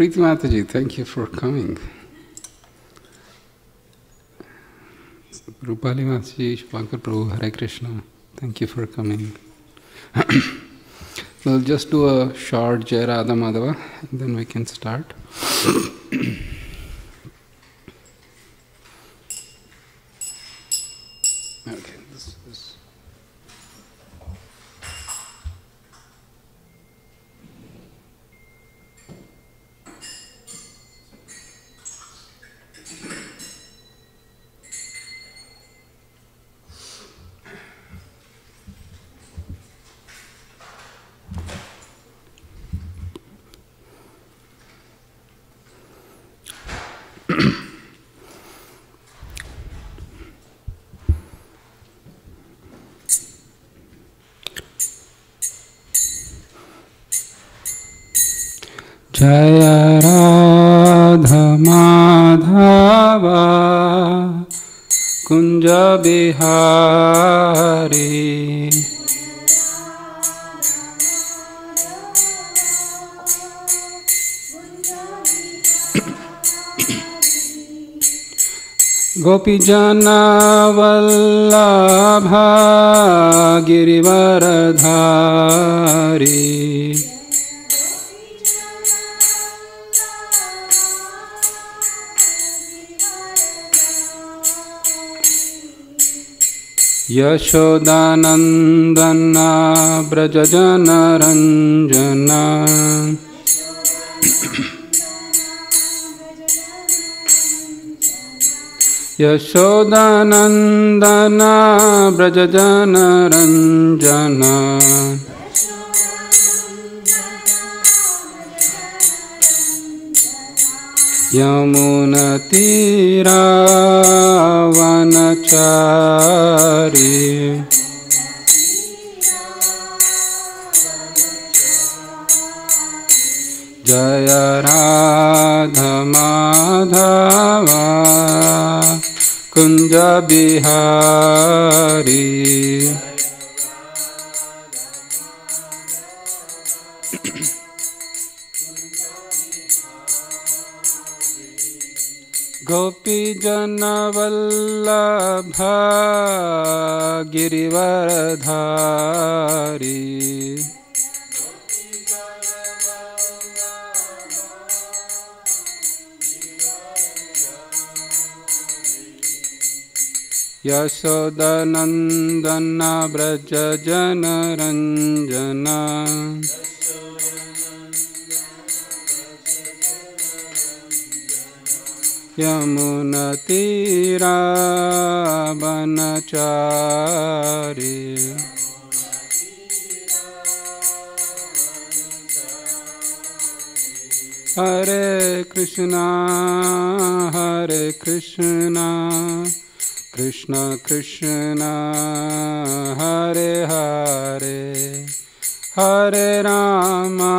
Preeti Mataji, thank you for coming. Rupali Mataji, Shankar Prabhu, Hare Krishna, thank you for coming. We'll just do a short Jai Radha Madhava and then we can start. Okay, this is. Jaya Radha Madhava Kunja Bihari Gopijana Vallabha Girivaradhari Yashodanandana Brajajana Ranjana Yashodanandana Brajajana Ranjana Yamuna Tira Vanachari Jaya Radha Madhava Kunja Bihari Gopijana Vallabha Girivaradhari Yashodanandana Brajajana Ranjana Yamuna Tira Vanachari Hare Krishna Krishna Krishna Hare Hare Hare Rama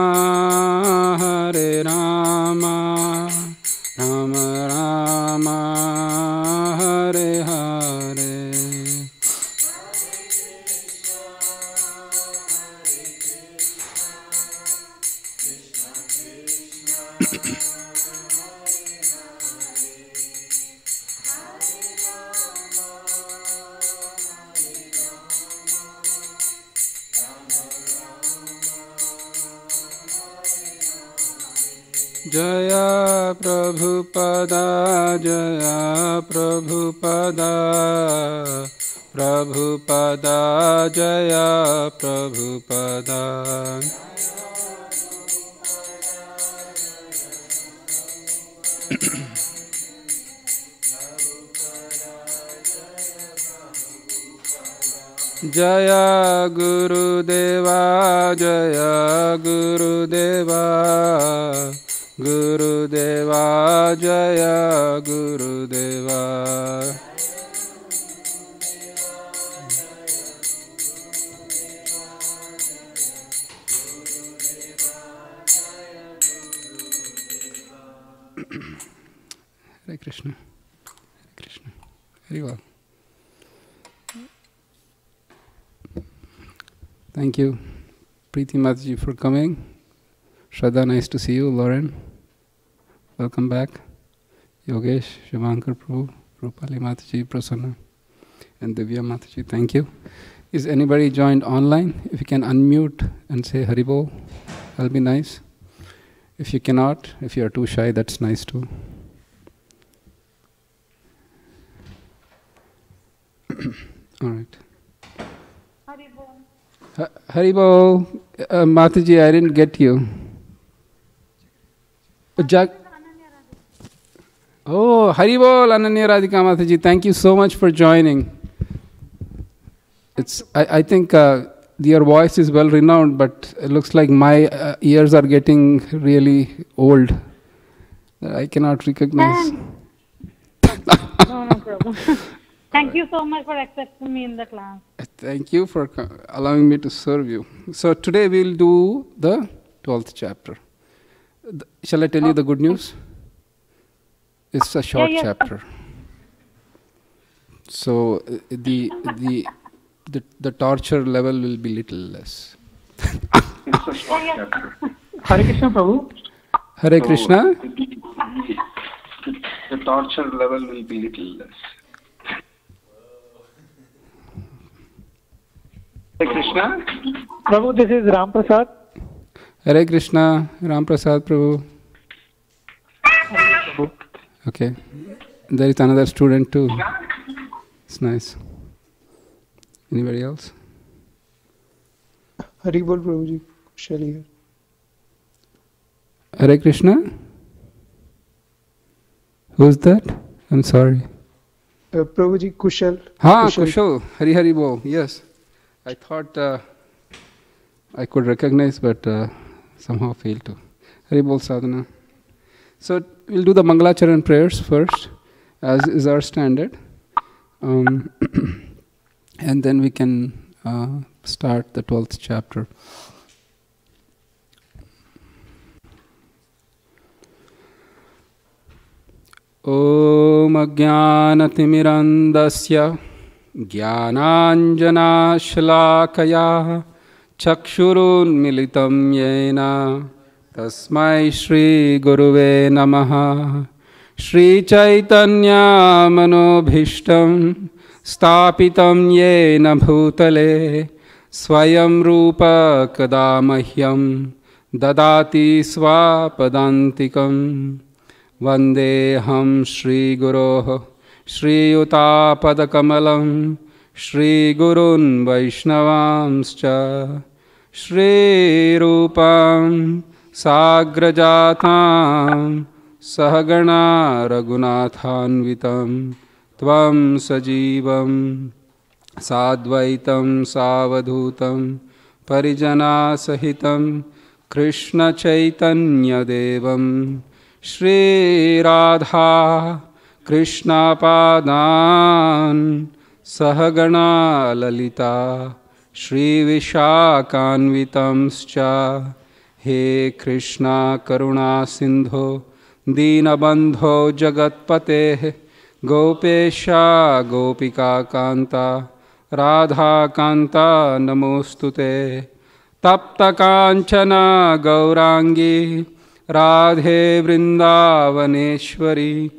Rama Rama Hare Hare Jaya Prabhupada Jaya Prabhupada Prabhupada Jaya Prabhupada Jaya Gurudeva Jaya Gurudeva Gurudeva Jaya Gurudeva Hare Krishna Hare Krishna. Very well. Thank you, Preeti Mataji, for coming. Shraddha, nice to see you. Lauren. welcome back. Yogesh, Shivankar Prabhu, Rupali Mataji, Prasanna, and Divya Mataji, thank you. Is anybody joined online? If you can unmute and say Haribol, that'll be nice. If you cannot, if you are too shy, that's nice too. All right. Haribol. Haribol, Mataji, I didn't get you. Oh, Haribol, Ananya Radhika Mataji, thank you so much for joining. I think your voice is well renowned, but it looks like my ears are getting really old. I cannot recognize. No problem. Thank you so much for accepting me in the class. Thank you for allowing me to serve you. So today we'll do the 12th chapter. Shall I tell you the good news? It's a short chapter. So the torture level will be little less. It's a short chapter. Hare Krishna, Prabhu. Hare Krishna. The torture level will be little less. Hare Krishna. Prabhu, this is Ram Prasad. Hare Krishna, Ram Prasad Prabhu. Prabhu. Okay. There is another student too. It's nice. Anybody else? Haribol Prabhuji, Kushal here. Hare Krishna? Who's that? I'm sorry. Prabhuji, Kushal. Kushal. Hari Hari Bol. Yes. I thought I could recognize, but somehow failed to. Hari Bol Sadhana. So we'll do the Mangalacharan prayers first, as is our standard. And then we can start the 12th chapter. Om Ajnanatimmirandasya Jnananjanashlakaya Chakshurunmilitam Yena Tasmai Shri Guruve Namaha Shri Chaitanya Manobhishtam Stapitam Yena Bhutale Swayam Rupa Kadamahyam Dadati Swapadantikam Vandeham Shri Guroh Shri Utapadakamalam Shri Gurun Vaishnavamscha Shri Rupam Sagrajatam Sahagana Raghunathanvitam Tvam Sajivam Sadvaitam Savadhutam Parijana Sahitam Krishna Chaitanya Devam Shri Radha Krishna Padan Sahagana Lalita Shri Vishakanvitamscha He Krishna Karuna Sindho Dinabandho Jagatpate Gopesha Gopika Kanta Radha Kanta Namostute Tapta Kanchana Gaurangi Radhe Vrindavaneshwari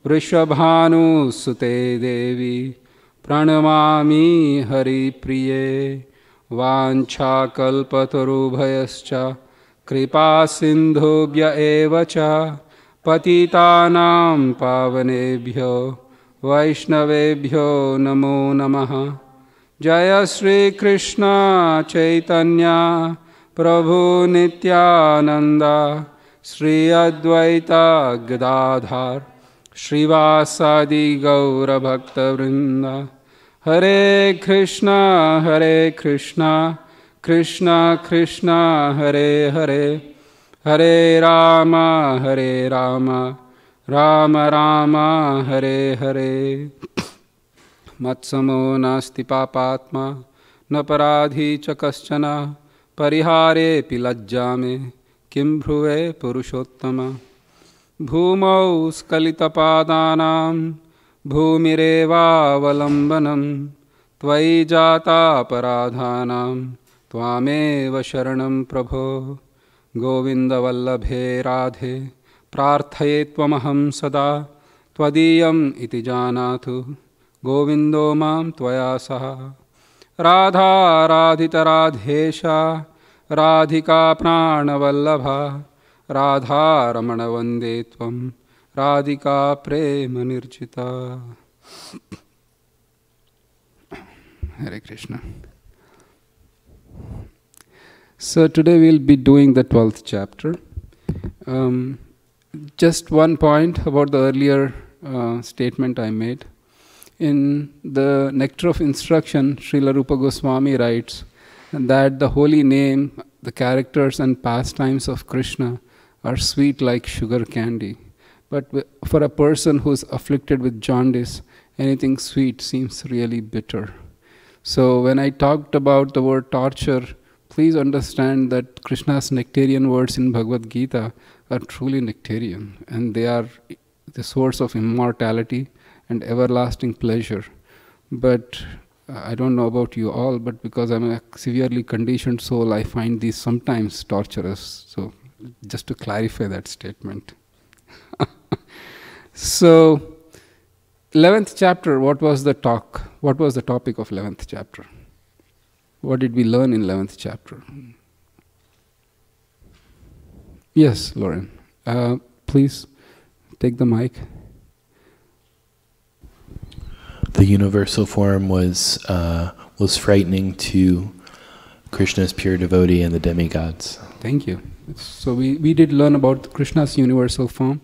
Vrishabhanu Sute Devi Pranamami Hari Priye Vancha Kalpatarubhayascha Kripa Sindhubhya Evacha Patitanam Pavanebhyo Vaishnavebhyo Namo Namaha Jaya Shri Krishna Chaitanya Prabhu Nityananda Shri Advaita Gadadhar Srivasadi Gaura Bhakta Vrinda Hare Krishna Krishna Krishna Hare Hare Hare Rama Rama Rama Hare Hare Matsamo nasti papatma naparadhi chakaschana parihare pilajjame kim bhruve purushottama bhumau skalitapadanam bhumireva avalambanam tvai jata paradhanam tvameva sharanam prabho govinda vallabhe radhe प्रार्थये त्वमहं सदा त्वदीयम् इति जानातु गोविन्दो मां त्वया सह राधा राधितराधेशा राधिका प्राणवल्लभा राधा रमण वन्दे त्वं राधिका प्रेम निर्जिता. Hare Krishna. So today we'll be doing the 12th chapter. Just one point about the earlier statement I made. In the Nectar of Instruction, Srila Rupa Goswami writes that the holy name, the characters and pastimes of Krishna are sweet like sugar candy. But for a person who is afflicted with jaundice, anything sweet seems really bitter. So when I talked about the word torture, please understand that Krishna's nectarian words in Bhagavad Gita are truly nectarian, and they are the source of immortality and everlasting pleasure. But I don't know about you all, but because I'm a severely conditioned soul, I find these sometimes torturous. So just to clarify that statement. So 11th chapter, what was the talk? What was the topic of 11th chapter? What did we learn in 11th chapter? Yes, Lauren. Please take the mic. The universal form was frightening to Krishna's pure devotee and the demigods. Thank you. So we did learn about Krishna's universal form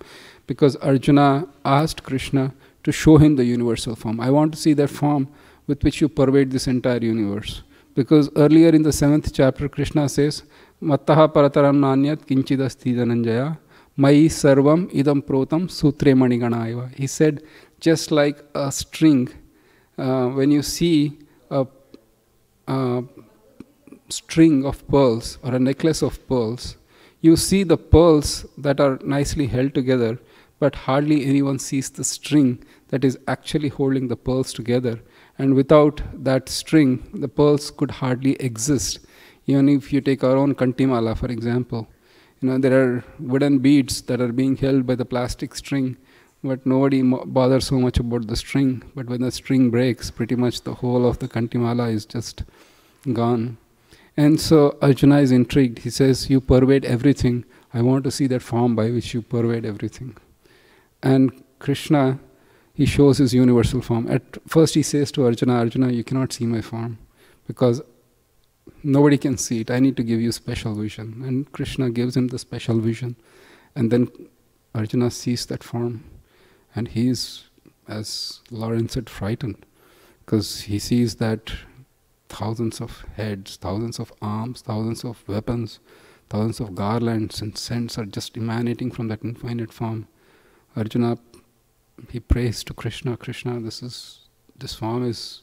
because Arjuna asked Krishna to show him the universal form. I want to see that form with which you pervade this entire universe. Because earlier in the 7th chapter, Krishna says, Mattaha parataram nanyat kinchidasti dhananjaya mai sarvam idam protam sutre maniganaiva. He said, just like a string, when you see a string of pearls or a necklace of pearls, you see the pearls that are nicely held together, but hardly anyone sees the string that is actually holding the pearls together. And without that string, the pearls could hardly exist. Even if you take our own Kantimala, for example, there are wooden beads that are being held by the plastic string, but nobody bothers so much about the string. But when the string breaks, pretty much the whole of the Kantimala is just gone. And so Arjuna is intrigued. He says, you pervade everything. I want to see that form by which you pervade everything. And Krishna, he shows his universal form. At first he says to Arjuna, Arjuna, you cannot see my form because nobody can see it. I need to give you special vision. And Krishna gives him the special vision. And then Arjuna sees that form. And he is, as Lauren said, frightened because he sees that thousands of heads, thousands of arms, thousands of weapons, thousands of garlands and scents are just emanating from that infinite form. Arjuna, he prays to Krishna, Krishna, this form is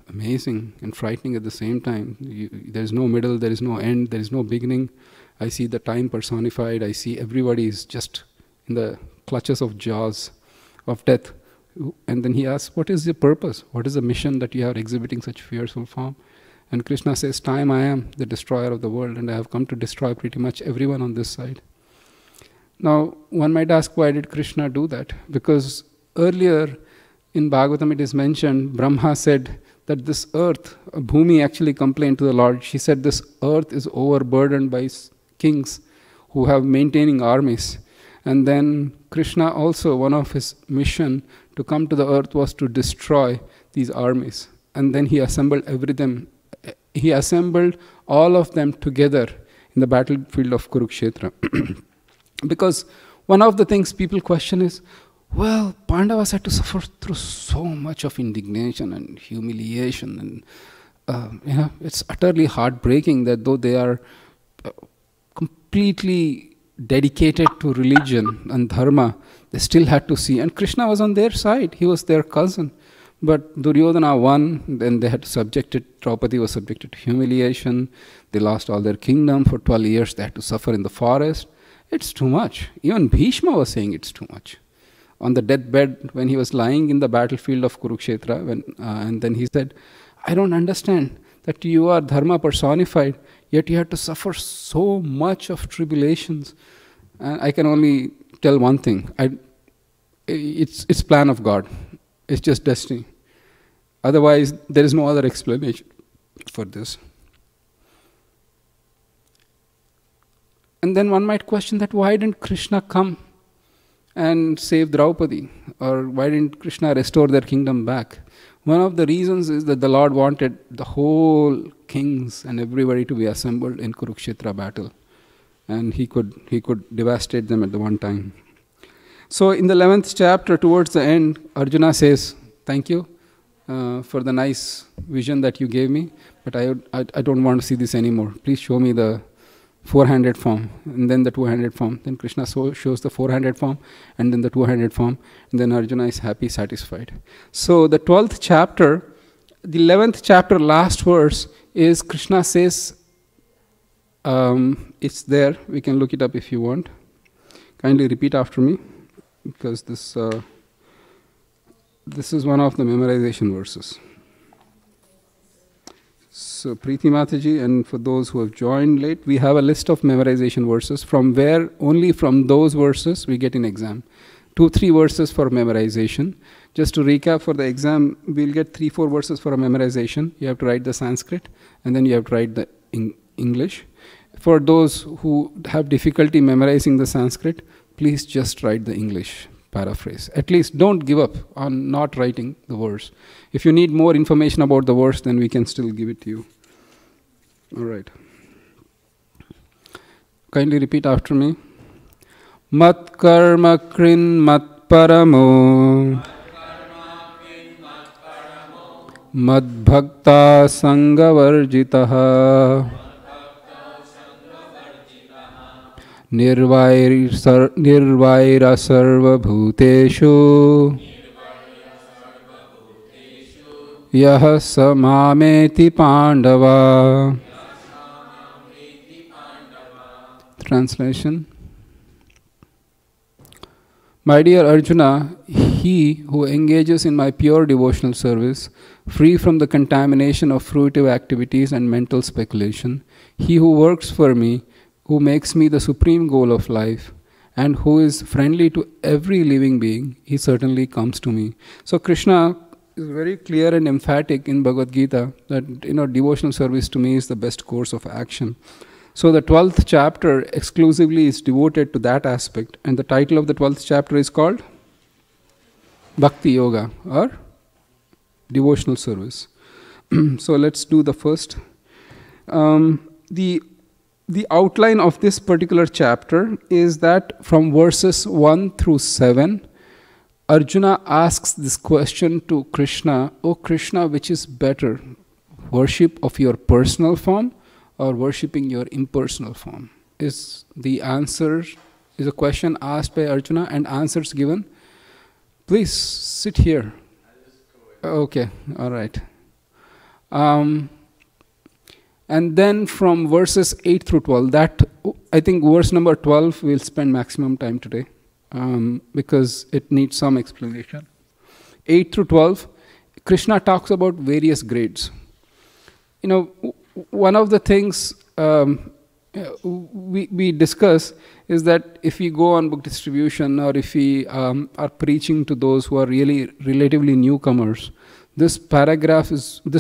amazing and frightening at the same time. There is no middle, there is no end, there is no beginning. I see the time personified, I see everybody is just in the clutches of jaws of death. And then he asks, what is the purpose? What is the mission that you are exhibiting such fearful form? And Krishna says, time I am the destroyer of the world and I have come to destroy pretty much everyone on this side. Now, one might ask, why did Krishna do that? Because earlier in Bhagavatam it is mentioned, Brahma said that this earth, Bhumi actually complained to the Lord. She said this earth is overburdened by kings who have maintaining armies. And then Krishna also, one of his mission to come to the earth was to destroy these armies. And then he assembled everything. He assembled all of them together in the battlefield of Kurukshetra. Because one of the things people question is, well, Pandavas had to suffer through so much of indignation and humiliation. And it's utterly heartbreaking that though they are completely dedicated to religion and dharma, they still had to see. And Krishna was on their side. He was their cousin. But Duryodhana won, then they had subjected, Draupadi was subjected to humiliation. They lost all their kingdom. For 12 years they had to suffer in the forest. It's too much. Even Bhishma was saying it's too much. On the deathbed, when he was lying in the battlefield of Kurukshetra, and then he said, I don't understand that you are dharma personified, yet you have to suffer so much of tribulations. And I can only tell one thing. It's plan of God. It's just destiny. Otherwise, there is no other explanation for this. And then one might question that why didn't Krishna come and save Draupadi? Or why didn't Krishna restore their kingdom back? One of the reasons is that the Lord wanted the whole kings and everybody to be assembled in Kurukshetra battle. And he could devastate them at the one time. So in the 11th chapter, towards the end, Arjuna says, thank you for the nice vision that you gave me, but I don't want to see this anymore. Please show me the four-handed form, and then the two-handed form. Then Krishna shows the four-handed form, and then the two-handed form, and then Arjuna is happy, satisfied. So the 12th chapter, the 11th chapter, last verse, is Krishna says, it's there, we can look it up if you want. Kindly repeat after me, because this is one of the memorization verses. So Preeti Mataji, and for those who have joined late, we have a list of memorization verses from where only from those verses we get in exam. 2-3 verses for memorization. Just to recap, for the exam, we'll get 3-4 verses for a memorization. You have to write the Sanskrit, and then you have to write the English. For those who have difficulty memorizing the Sanskrit, please just write the English paraphrase. At least don't give up on not writing the verse. If you need more information about the verse, then we can still give it to you. All right. Kindly repeat after me. Mat karma krin mat paramo mad bhakta sangavarjitaha nirvaira sarva bhuteshu yah samameti pandava. Translation. My dear Arjuna, he who engages in my pure devotional service, free from the contamination of fruitive activities and mental speculation, he who works for me, who makes me the supreme goal of life, and who is friendly to every living being, he certainly comes to me. So Krishna is very clear and emphatic in Bhagavad Gita that devotional service to me is the best course of action. So the 12th chapter exclusively is devoted to that aspect, and the title of the 12th chapter is called Bhakti Yoga, or devotional service. So let's do the first. The outline of this particular chapter is that from verses 1 through 7, Arjuna asks this question to Krishna, "O Krishna, which is better, worship of your personal form or worshipping your impersonal form?" Is a question asked by Arjuna and answers given. Please sit here. Okay, all right. And then from verses 8 through 12, that I think verse number 12 we'll spend maximum time today because it needs some explanation. 8 through 12, Krishna talks about various grades. One of the things we discuss is that if we go on book distribution or if we are preaching to those who are really relatively newcomers, this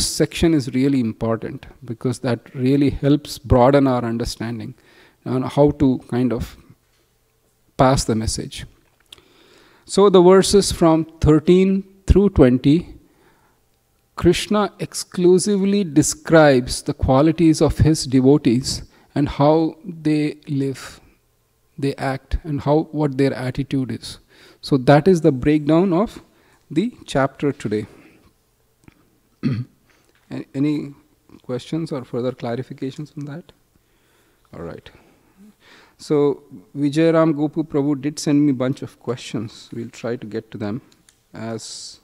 section is really important because that really helps broaden our understanding on how to kind of pass the message. So the verses from 13 through 20, Krishna exclusively describes the qualities of his devotees and how they live, they act, and what their attitude is. So that is the breakdown of the chapter today. Any questions or further clarifications on that? All right. So Vijayaram Gopu Prabhu did send me a bunch of questions. We'll try to get to them as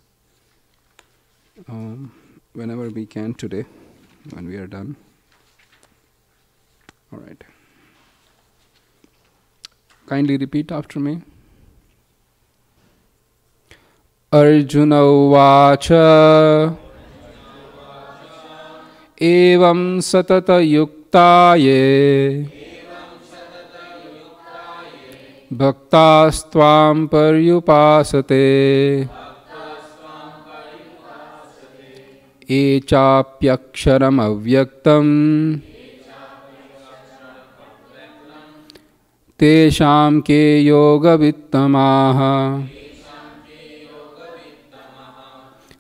whenever we can today when we are done. All right. Kindly repeat after me. Arjuna Vacha Evam Satata Yuktaye Bhaktas tvam paryupasate echapyaksharam avyaktam tesham ke yoga vittamaha.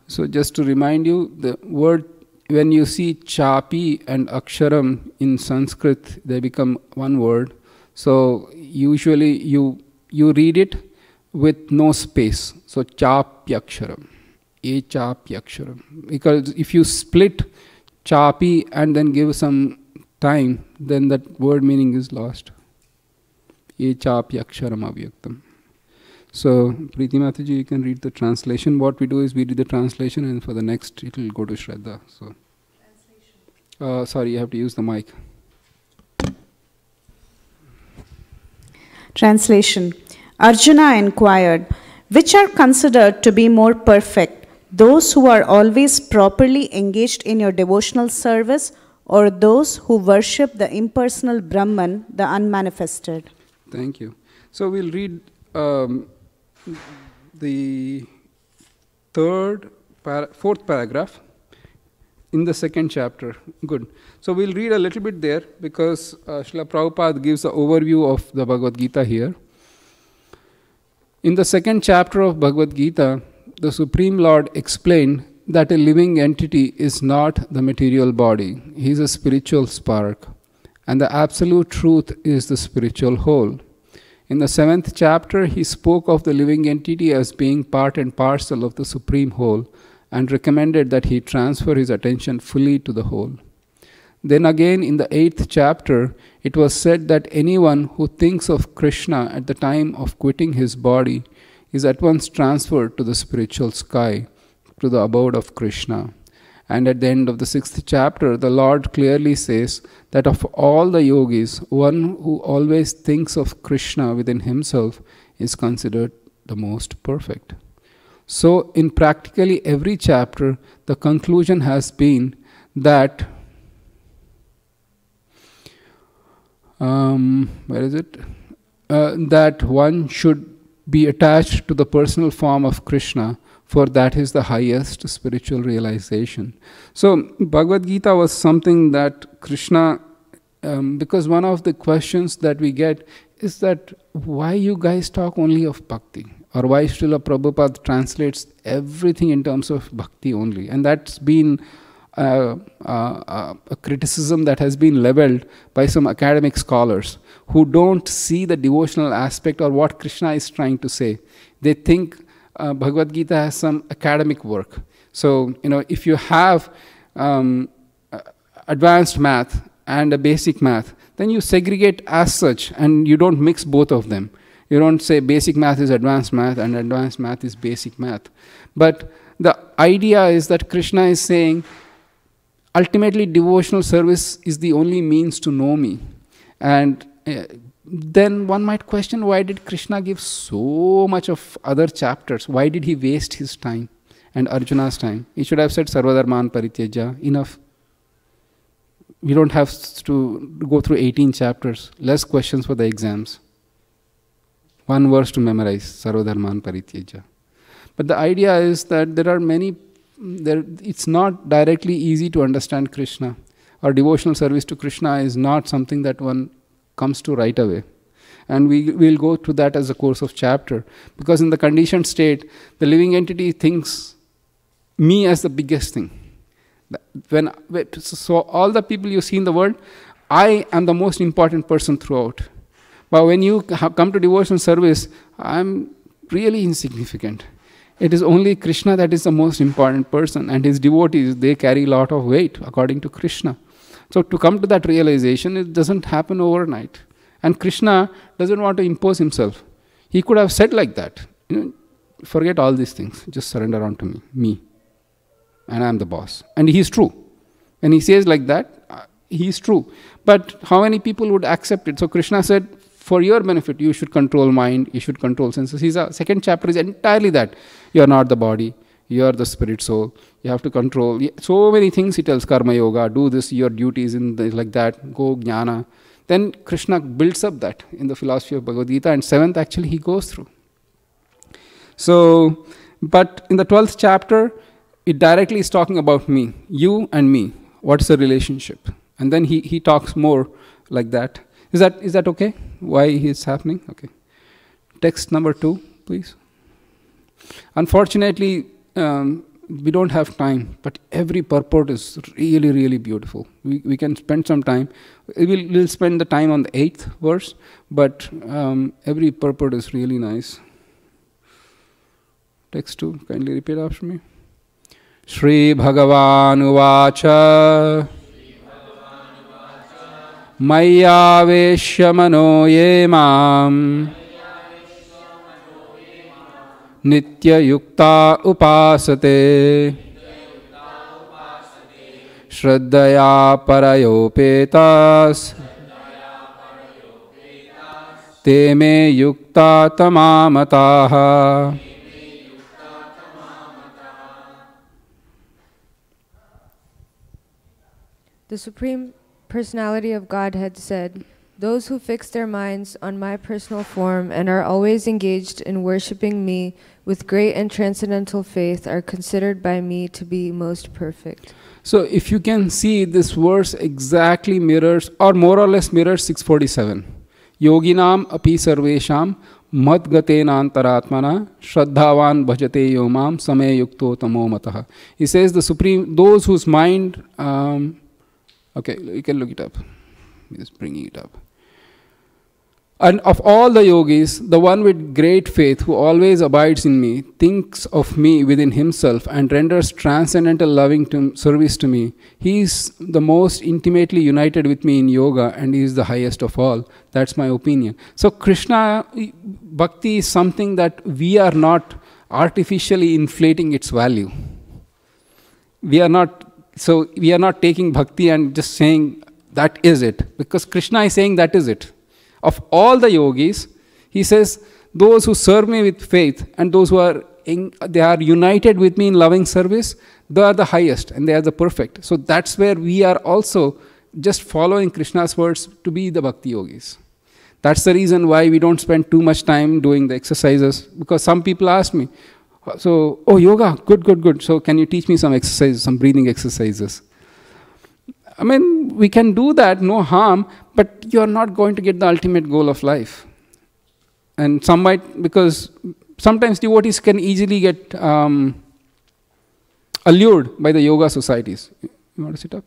So just to remind you, the word, when you see chapi and aksharam in Sanskrit, they become one word. So usually you read it with no space. So chapyaksharam, echapyaksharam. Because if you split chapi and then give some time, then that word meaning is lost. Echapyaksharam avyaktam. So, Preeti Mataji, you can read the translation. What we do is we read the translation, and for the next, it will go to Shraddha. So, sorry, you have to use the mic. Translation. Arjuna inquired, which are considered to be more perfect, those who are always properly engaged in your devotional service, or those who worship the impersonal Brahman, the unmanifested? Thank you. So, we'll read the fourth paragraph in the second chapter. Good. So we'll read a little bit there because Srila Prabhupada gives an overview of the Bhagavad Gita here. In the second chapter of Bhagavad Gita, the Supreme Lord explained that a living entity is not the material body. He is a spiritual spark, and the absolute truth is the spiritual whole. In the seventh chapter, he spoke of the living entity as being part and parcel of the Supreme Whole and recommended that he transfer his attention fully to the whole. Then again, in the eighth chapter, it was said that anyone who thinks of Krishna at the time of quitting his body is at once transferred to the spiritual sky, to the abode of Krishna. And at the end of the sixth chapter, the Lord clearly says that of all the yogis, one who always thinks of Krishna within himself is considered the most perfect. So, in practically every chapter, the conclusion has been that that one should be attached to the personal form of Krishna, for that is the highest spiritual realization. So, Bhagavad Gita was something that Krishna, because one of the questions that we get is that why you guys talk only of bhakti? Or why Srila Prabhupada translates everything in terms of bhakti only? And that's been a criticism that has been leveled by some academic scholars who don't see the devotional aspect or what Krishna is trying to say. They think Bhagavad Gita has some academic work. So, if you have advanced math and a basic math, then you segregate as such and you don't mix both of them. You don't say basic math is advanced math and advanced math is basic math. But the idea is that Krishna is saying, ultimately devotional service is the only means to know me. And then one might question, why did Krishna give so much of other chapters? Why did he waste his time and Arjuna's time? He should have said Sarvadharman Parityaja, enough. We don't have to go through 18 chapters, less questions for the exams. One verse to memorize, Sarvadharman Parityaja. But the idea is that there are many, it's not directly easy to understand Krishna. Our devotional service to Krishna is not something that one comes to right away. And we'll go through that as a course of chapter. Because in the conditioned state, the living entity thinks me as the biggest thing. So all the people you see in the world, I am the most important person throughout. But when you come to devotional service, I'm really insignificant. It is only Krishna that is the most important person, and his devotees, they carry a lot of weight according to Krishna. So to come to that realization, it doesn't happen overnight. And Krishna doesn't want to impose himself. He could have said like that, forget all these things, just surrender unto me. And I'm the boss. And he's true. When he says like that, he's true. But how many people would accept it? So Krishna said, for your benefit, you should control mind, you should control senses. His second chapter is entirely that. You are not the body, you are the spirit soul. You have to control. So many things he tells, karma yoga, do this, your duties in this, like that, go jnana. Then Krishna builds up that in the philosophy of Bhagavad Gita, and 7th actually he goes through. So, but in the 12th chapter, it directly is talking about me, you and me. What is the relationship? And then he talks more like that. Is that okay? Why it's happening? Okay. Text number 2, please. Unfortunately, we don't have time, but every purport is really, really beautiful. We can spend some time. We'll spend the time on the 8th verse, but every purport is really nice. Text 2, kindly repeat after me. Shri Bhagavan Uvacha Maya Veshya Mano Ye Mam Nitya Yukta Upasate Shraddhaya Parayopetas Te Me Yukta Tamamataha. The Supreme Personality of Godhead said, "Those who fix their minds on my personal form and are always engaged in worshipping me with great and transcendental faith are considered by me to be most perfect." So if you can see, this verse exactly mirrors, or more or less mirrors 647. Yoginam api sarvesham madgatenantaratmana shraddhavan bhajate yomam same yukto tamo matah. He says the Supreme, those whose mind... okay, you can look it up. I'm just bringing it up. And of all the yogis, the one with great faith who always abides in me, thinks of me within himself and renders transcendental loving service to me. He is the most intimately united with me in yoga, and he is the highest of all. That's my opinion. So Krishna Bhakti is something that we are not artificially inflating its value. We are not taking Bhakti and just saying that is it. Because Krishna is saying that is it. Of all the yogis, he says, those who serve me with faith and those who are they are united with me in loving service, they are the highest and they are the perfect. So that's where we are also just following Krishna's words to be the Bhakti yogis. That's the reason why we don't spend too much time doing the exercises. Because some people ask me, so, oh, yoga, good. So can you teach me some exercises, some breathing exercises? I mean, we can do that, no harm, but you are not going to get the ultimate goal of life. And some might, because sometimes devotees can easily get allured by the yoga societies. You want to sit up?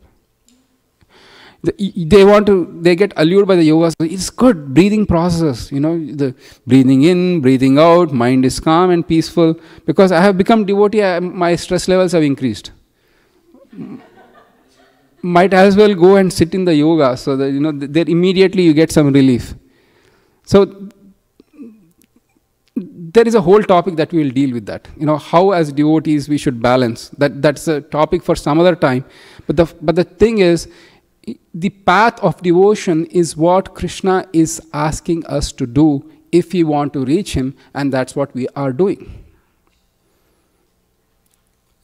They get allured by the yoga. It's good, breathing process, the breathing in, breathing out, mind is calm and peaceful. Because I have become devotee, my stress levels have increased. Might as well go and sit in the yoga so that, there immediately you get some relief. So, there is a whole topic that we will deal with that. How as devotees we should balance. That's a topic for some other time. But the thing is, the path of devotion is what Krishna is asking us to do if we want to reach him, and that's what we are doing.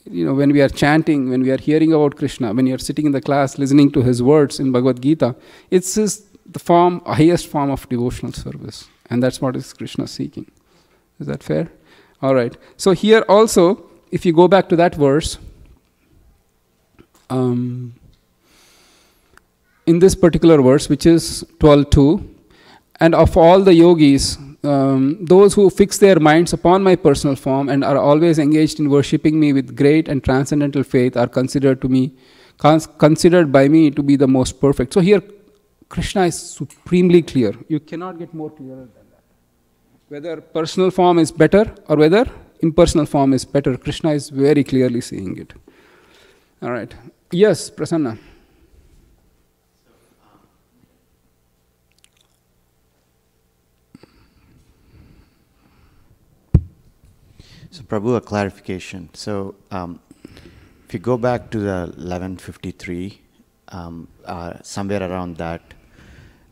When we are chanting, when we are hearing about Krishna, when you are sitting in the class listening to his words in Bhagavad Gita, it's the highest form of devotional service. And that's what is Krishna seeking. Is that fair? All right. So here also, if you go back to that verse, in this particular verse, which is 12:2, and of all the yogis, those who fix their minds upon my personal form and are always engaged in worshipping me with great and transcendental faith are considered by me to be the most perfect. So here, Krishna is supremely clear. You cannot get more clearer than that. Whether personal form is better or whether impersonal form is better, Krishna is very clearly saying it. All right. Yes, Prasanna. So, Prabhu, a clarification. So, if you go back to the 1153, somewhere around that,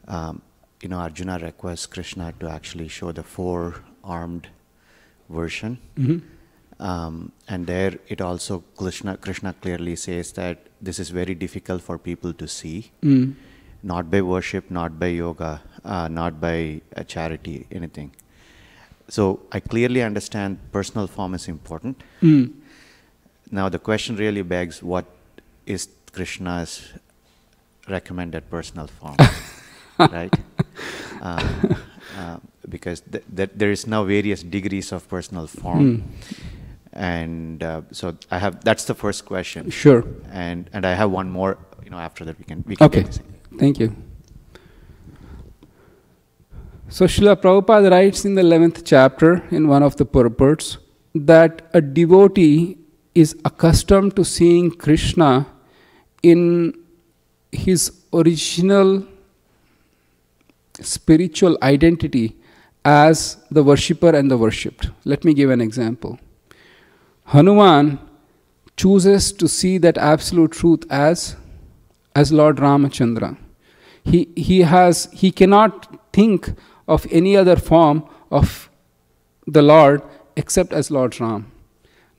Arjuna requests Krishna to actually show the four-armed version. Mm-hmm. And there it also, Krishna clearly says that this is very difficult for people to see. Mm. not by worship, not by yoga, not by charity, anything. So I clearly understand personal form is important. Now the question really begs, what is Krishna's recommended personal form? Right? Because there is now various degrees of personal form. And so that's the first question. Sure. And I have one more, after that we can okay. take this. Thank you. So Srila Prabhupada writes in the 11th chapter in one of the purports that a devotee is accustomed to seeing Krishna in his original spiritual identity as the worshipper and the worshipped. Let me give an example. Hanuman chooses to see that absolute truth as Lord Ramachandra. He cannot think of any other form of the Lord except as Lord Ram.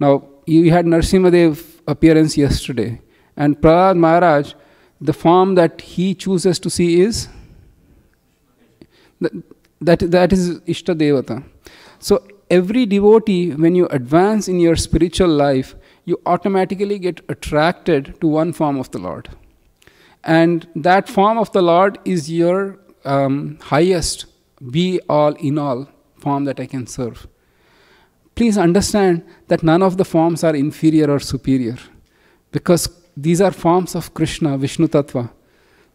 Now, you had Narsimhadev appearance yesterday, and Prahlad Maharaj, the form that he chooses to see is that is Ishta Devata. So every devotee, when you advance in your spiritual life, you automatically get attracted to one form of the Lord. And that form of the Lord is your highest, be all in all form that I can serve. Please understand that none of the forms are inferior or superior, because these are forms of Krishna, Vishnu Tattva.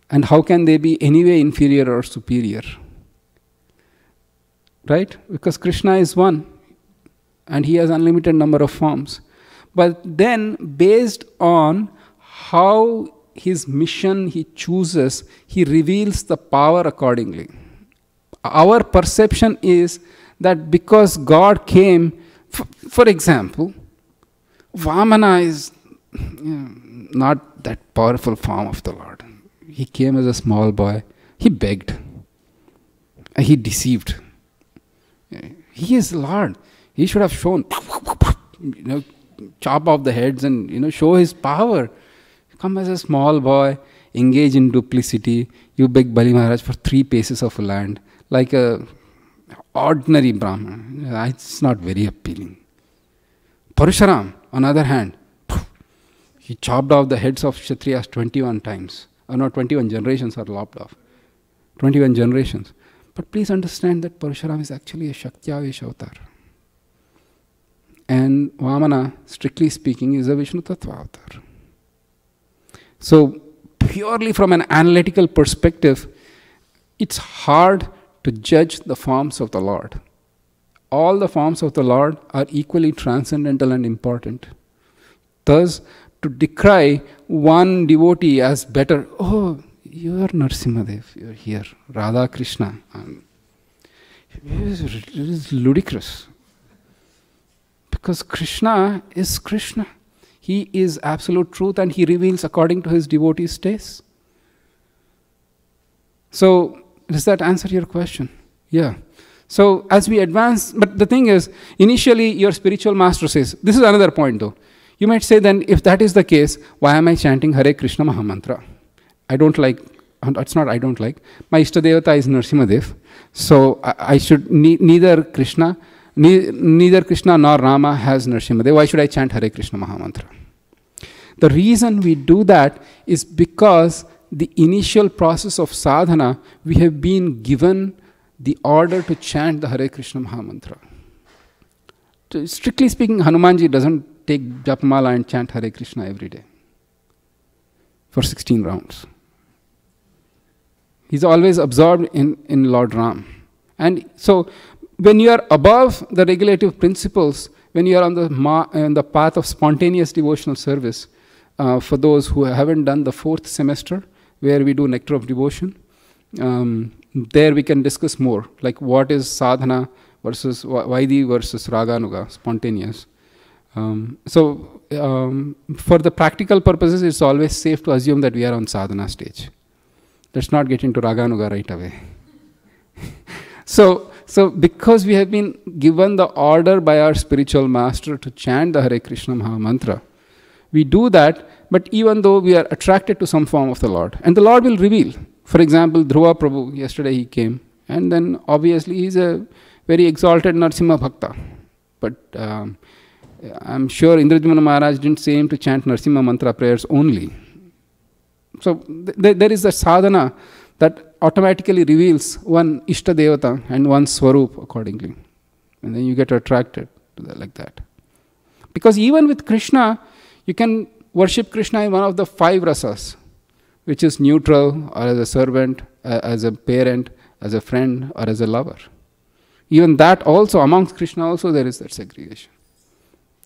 And how can they be anyway inferior or superior? Right? Because Krishna is one, and he has unlimited number of forms. But then, based on how his mission he chooses, he reveals the power accordingly. Our perception is that because God came, for example, Vamana is not that powerful form of the Lord. He came as a small boy. He begged. He deceived. He is Lord. He should have shown, chop off the heads and, show his power. Come as a small boy, engage in duplicity. You beg Bali Maharaj for 3 paces of land, like a ordinary Brahman. It's not very appealing. Parashuram, on the other hand, he chopped off the heads of Kshatriyas 21 times. 21 generations are lopped off. 21 generations. But please understand that Parashuram is actually a Shakti-avesh avatar. And Vamana, strictly speaking, is a Vishnu Tattva avatar. So, purely from an analytical perspective, it's hard to judge the forms of the Lord. All the forms of the Lord are equally transcendental and important. Thus, to decry one devotee as better, you are Narsimhadev, you are here, Radha Krishna. It is ludicrous. Because Krishna is Krishna. He is absolute truth and he reveals according to his devotees' tastes. So, does that answer your question? Yeah. So, as we advance, but the thing is, initially your spiritual master says, this is another point though. You might say then, if that is the case, why am I chanting Hare Krishna Mahamantra? I don't like, it's not I don't like. My Ishta Devata is Narsimhadev. So I should, neither Krishna nor Rama has Narsimhadev. Why should I chant Hare Krishna Mahamantra? The reason we do that is because the initial process of sadhana, we have been given the order to chant the Hare Krishna Mahamantra. Strictly speaking, Hanumanji doesn't take Japamala and chant Hare Krishna every day for 16 rounds. He's always absorbed in Lord Ram. And so, when you are above the regulative principles, when you are on the path of spontaneous devotional service, for those who haven't done the 4th semester, where we do Nectar of Devotion, there we can discuss more, like what is sadhana versus Vaidhi versus Raganuga, spontaneous. For the practical purposes, it's always safe to assume that we are on sadhana stage. Let's not get into Raganuga right away. So because we have been given the order by our spiritual master to chant the Hare Krishna Mahamantra, we do that, but even though we are attracted to some form of the Lord, and the Lord will reveal. For example, Dhruva Prabhu, yesterday he came, and then obviously he's a very exalted Narsimha Bhakta. But I'm sure Indrajumna Maharaj didn't say him to chant Narsimha mantra prayers only. So there is a sadhana that automatically reveals one Ishta Devata and one Swarup accordingly. And then you get attracted to that like that. Because even with Krishna, you can worship Krishna in one of the 5 rasas, which is neutral, or as a servant, as a parent, as a friend, or as a lover. Even that also, amongst Krishna also, there is that segregation.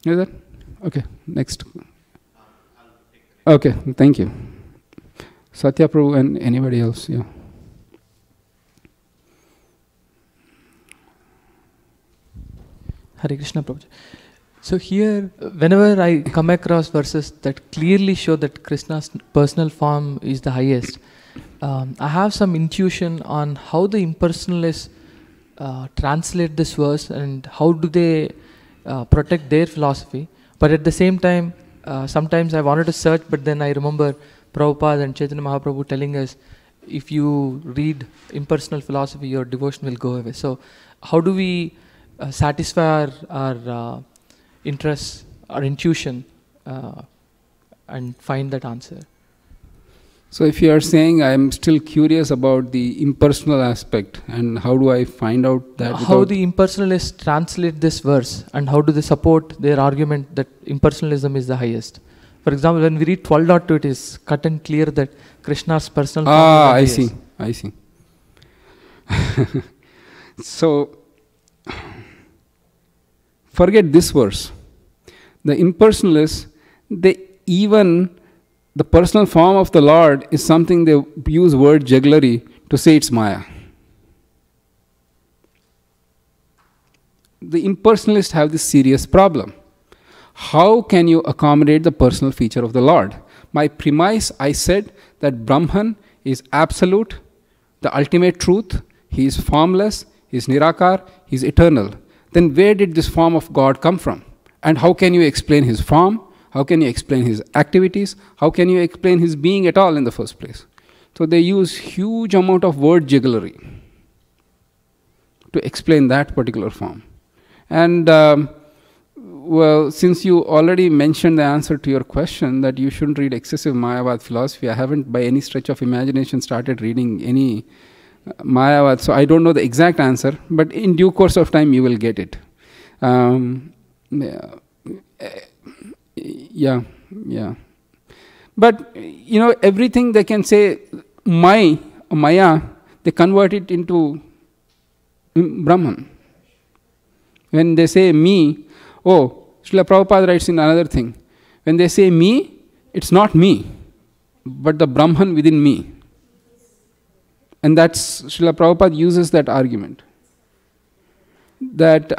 Is that? Okay, next. Okay, thank you. Satya Prabhu and anybody else, yeah. Hare Krishna Prabhuji. So here, whenever I come across verses that clearly show that Krishna's personal form is the highest, I have some intuition on how the impersonalists translate this verse and how do they protect their philosophy. But at the same time, sometimes I wanted to search, but then I remember Prabhupada and Chaitanya Mahaprabhu telling us, if you read impersonal philosophy, your devotion will go away. So how do we satisfy our interests, our intuition, and find that answer? So if you are saying I am still curious about the impersonal aspect, and how do I find out that? How the impersonalists translate this verse, and how do they support their argument that impersonalism is the highest? For example, when we read 12.2, it is cut and clear that Krishna's personal form is the highest. I see. So, forget this verse. The impersonalists, the personal form of the Lord is something they use word jugglery to say it's Maya. The impersonalists have this serious problem. How can you accommodate the personal feature of the Lord? My premise, I said that Brahman is absolute, the ultimate truth. He is formless, he is Nirakar, he is eternal. Then where did this form of God come from? And how can you explain his form? How can you explain his activities? How can you explain his being at all in the first place? So they use huge amount of word jugglery to explain that particular form. And well, since you already mentioned the answer to your question that you shouldn't read excessive Mayavad philosophy, I haven't by any stretch of imagination started reading any Mayavad, so I don't know the exact answer, but in due course of time you will get it. Yeah. But, everything they can say, Maya, they convert it into Brahman. When they say me, Srila Prabhupada writes in another thing. When they say me, it's not me, but the Brahman within me. And that's, Srila Prabhupada uses that argument. That,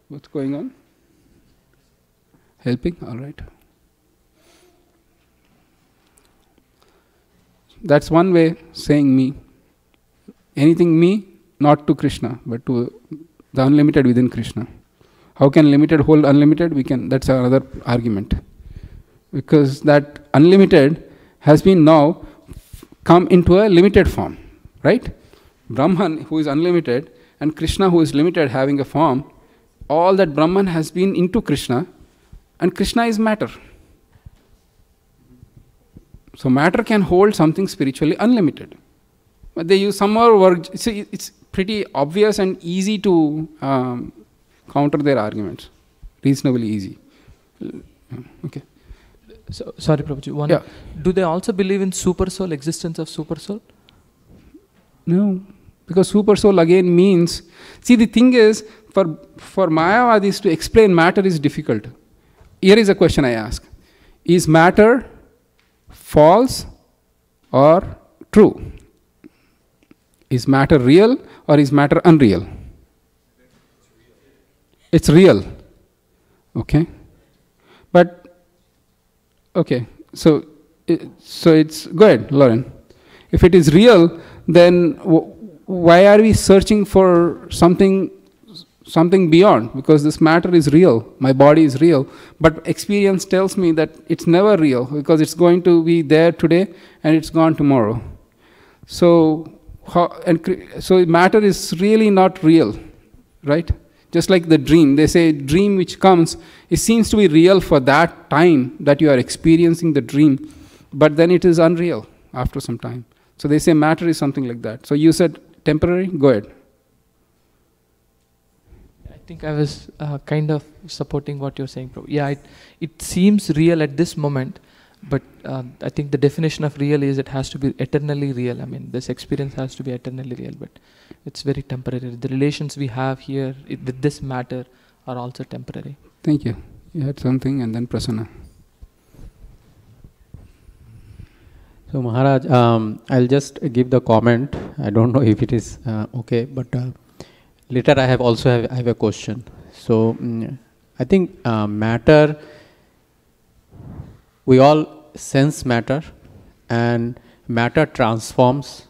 what's going on? Helping? All right. That's one way saying me. Anything me, not to Krishna, but to the unlimited within Krishna. How can limited hold unlimited? That's another argument. Because that unlimited has been now come into a limited form, right? Brahman, who is unlimited, and Krishna, who is limited, having a form, all that Brahman has been into Krishna, and Krishna is matter. So matter can hold something spiritually unlimited. But they use some more words. See, it's pretty obvious and easy to counter their arguments. Reasonably easy. Okay. So, sorry, Prabhuji. Do they also believe in super soul, existence of super soul? No. Because super soul again means... See, the thing is, for Mayavadis to explain matter is difficult. Here is a question I ask. Is matter false or true? Is matter real or is matter unreal? It's real. Okay. But, okay. So it's, go ahead, Lauren. If it is real, then why are we searching for something something beyond, because this matter is real, my body is real, but experience tells me that it's never real, because it's going to be there today and it's gone tomorrow. So matter is really not real, right? Just like the dream, they say dream which comes, it seems to be real for that time that you are experiencing the dream, but then it is unreal after some time. So they say matter is something like that. So you said temporary? Go ahead. I think I was kind of supporting what you're saying, Prabhu. Yeah, it seems real at this moment, but I think the definition of real is it has to be eternally real. I mean, this experience has to be eternally real, but it's very temporary. The relations we have here with this matter are also temporary. Thank you. You had something, and then Prasanna. So Maharaj, I'll just give the comment. I don't know if it is okay, but later I have a question. So I think matter, we all sense matter, and matter transforms.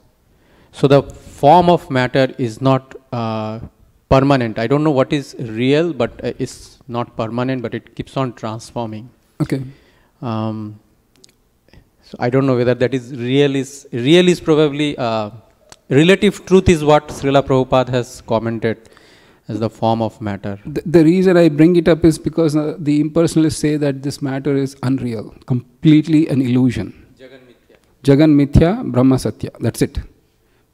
So the form of matter is not permanent. I don't know what is real, but it's not permanent, but it keeps on transforming. Okay. So I don't know whether that is real is probably relative truth is what Srila Prabhupada has commented as the form of matter. The reason I bring it up is because the impersonalists say that this matter is unreal, completely an illusion. Jagan Mithya, Brahma Satya. That's it.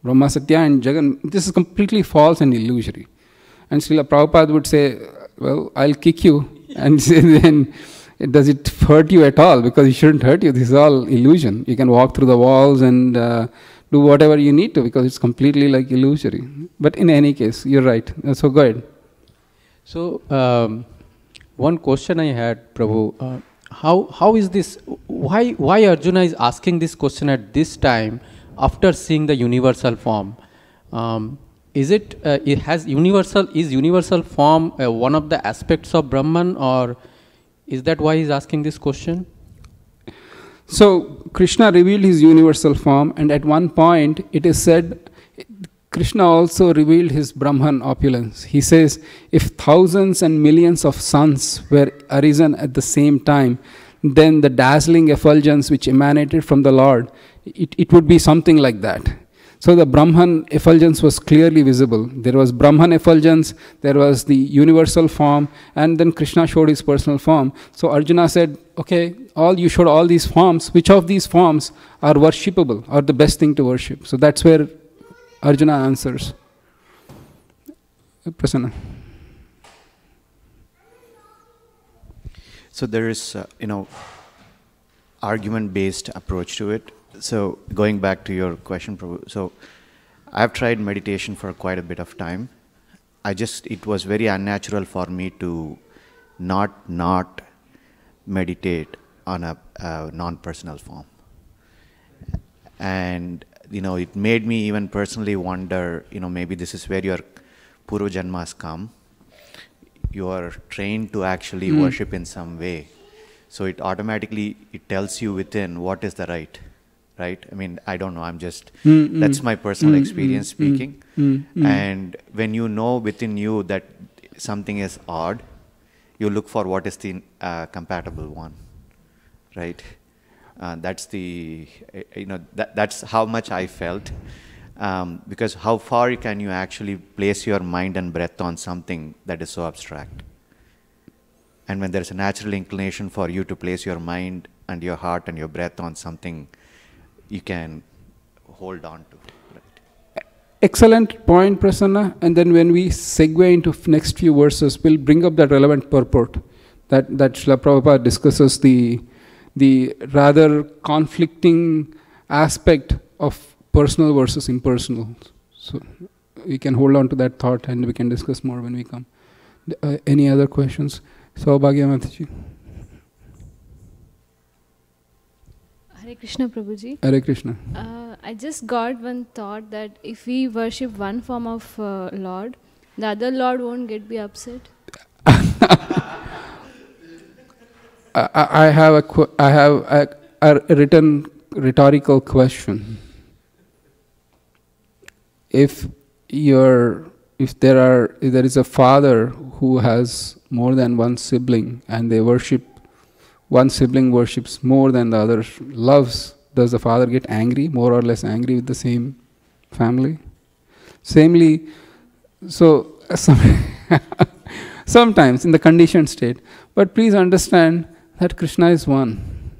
Brahma Satya and Jagan, this is completely false and illusory. And Srila Prabhupada would say, well, I'll kick you. And then, does it hurt you at all? Because it shouldn't hurt you. This is all illusion. You can walk through the walls and do whatever you need to, because it's completely like illusory. But in any case, you're right. So go ahead. So one question I had, Prabhu, how is this? Why Arjuna is asking this question at this time after seeing the universal form? Is universal form one of the aspects of Brahman, or is that why he's asking this question? So Krishna revealed his universal form, and at one point it is said Krishna also revealed his Brahman opulence. He says, if thousands and millions of suns were arisen at the same time, then the dazzling effulgence which emanated from the Lord, it would be something like that. So the Brahman effulgence was clearly visible. There was Brahman effulgence, there was the universal form, and then Krishna showed his personal form. So Arjuna said, okay, you showed all these forms. Which of these forms are worshipable, or the best thing to worship? So that's where Arjuna answers. Prasanna. So there is, argument-based approach to it. So going back to your question, Prabhu, so I've tried meditation for quite a bit of time. It was very unnatural for me to not meditate on a non-personal form. And, it made me even personally wonder, maybe this is where your Purva Janmas come. You are trained to actually worship in some way. So it tells you within what is the right. Right? I mean, I don't know. I'm just, that's my personal experience speaking. And when you know within you that something is odd, you look for what is the compatible one. Right? That's that's how much I felt. Because how far can you actually place your mind and breath on something that is so abstract? And when there's a natural inclination for you to place your mind and your heart and your breath on something you can hold on to. Right. Excellent point, Prasanna. And then when we segue into next few verses, we'll bring up that relevant purport that Srila Prabhupada discusses the rather conflicting aspect of personal versus impersonal. So we can hold on to that thought and we can discuss more when we come. Any other questions? Saubhagya Mataji. Hare Krishna, Prabhuji. Hare Krishna. I just got one thought that if we worship one form of Lord, the other Lord won't be upset. I have a written rhetorical question. If your if there is a father who has more than one sibling and they worship, one sibling worships more than the other loves, does the father get angry, more or less angry with the same family? Samely, so sometimes in the conditioned state. But please understand that Krishna is one.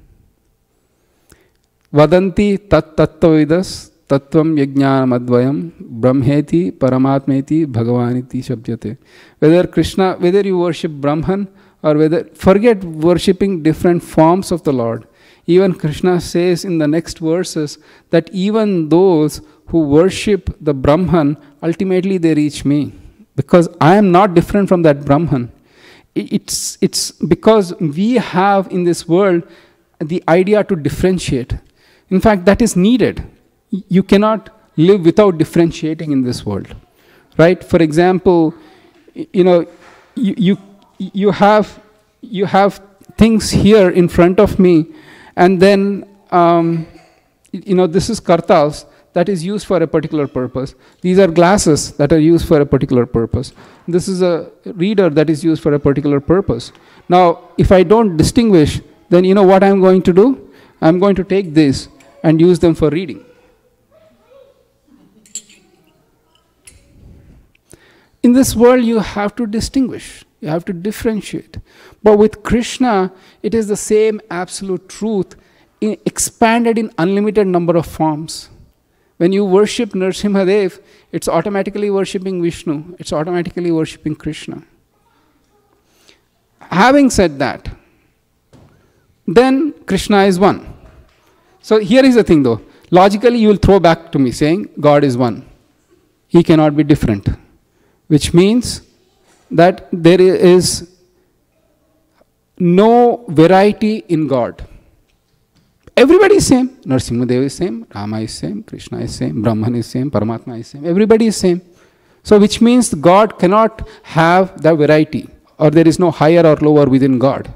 Vadanti tat tattvavidas tattvam yajnanam advayam brahmeti paramatmeti bhagavaniti shabdyate. Whether you worship Brahman or forget worshipping different forms of the Lord. Even Krishna says in the next verses that even those who worship the Brahman, ultimately they reach me. Because I am not different from that Brahman. It's because we have in this world the idea to differentiate. In fact, that is needed. You cannot live without differentiating in this world. Right? For example, you have things here in front of me, and then this is kartals that is used for a particular purpose. These are glasses that are used for a particular purpose. This is a reader that is used for a particular purpose. Now, if I don't distinguish, then you know what I'm going to do? I'm going to take this and use them for reading. In this world, you have to distinguish. You have to differentiate. But with Krishna, it is the same absolute truth expanded in unlimited number of forms. When you worship Nrsimhadev, it's automatically worshipping Vishnu. It's automatically worshipping Krishna. Having said that, then Krishna is one. So here is the thing though. Logically, you will throw back to me saying, God is one. He cannot be different. Which means that there is no variety in God. Everybody is same. Nrsimhadev is same, Rama is same, Krishna is same, Brahman is same, Paramatma is same. Everybody is same. So which means God cannot have the variety, or there is no higher or lower within God.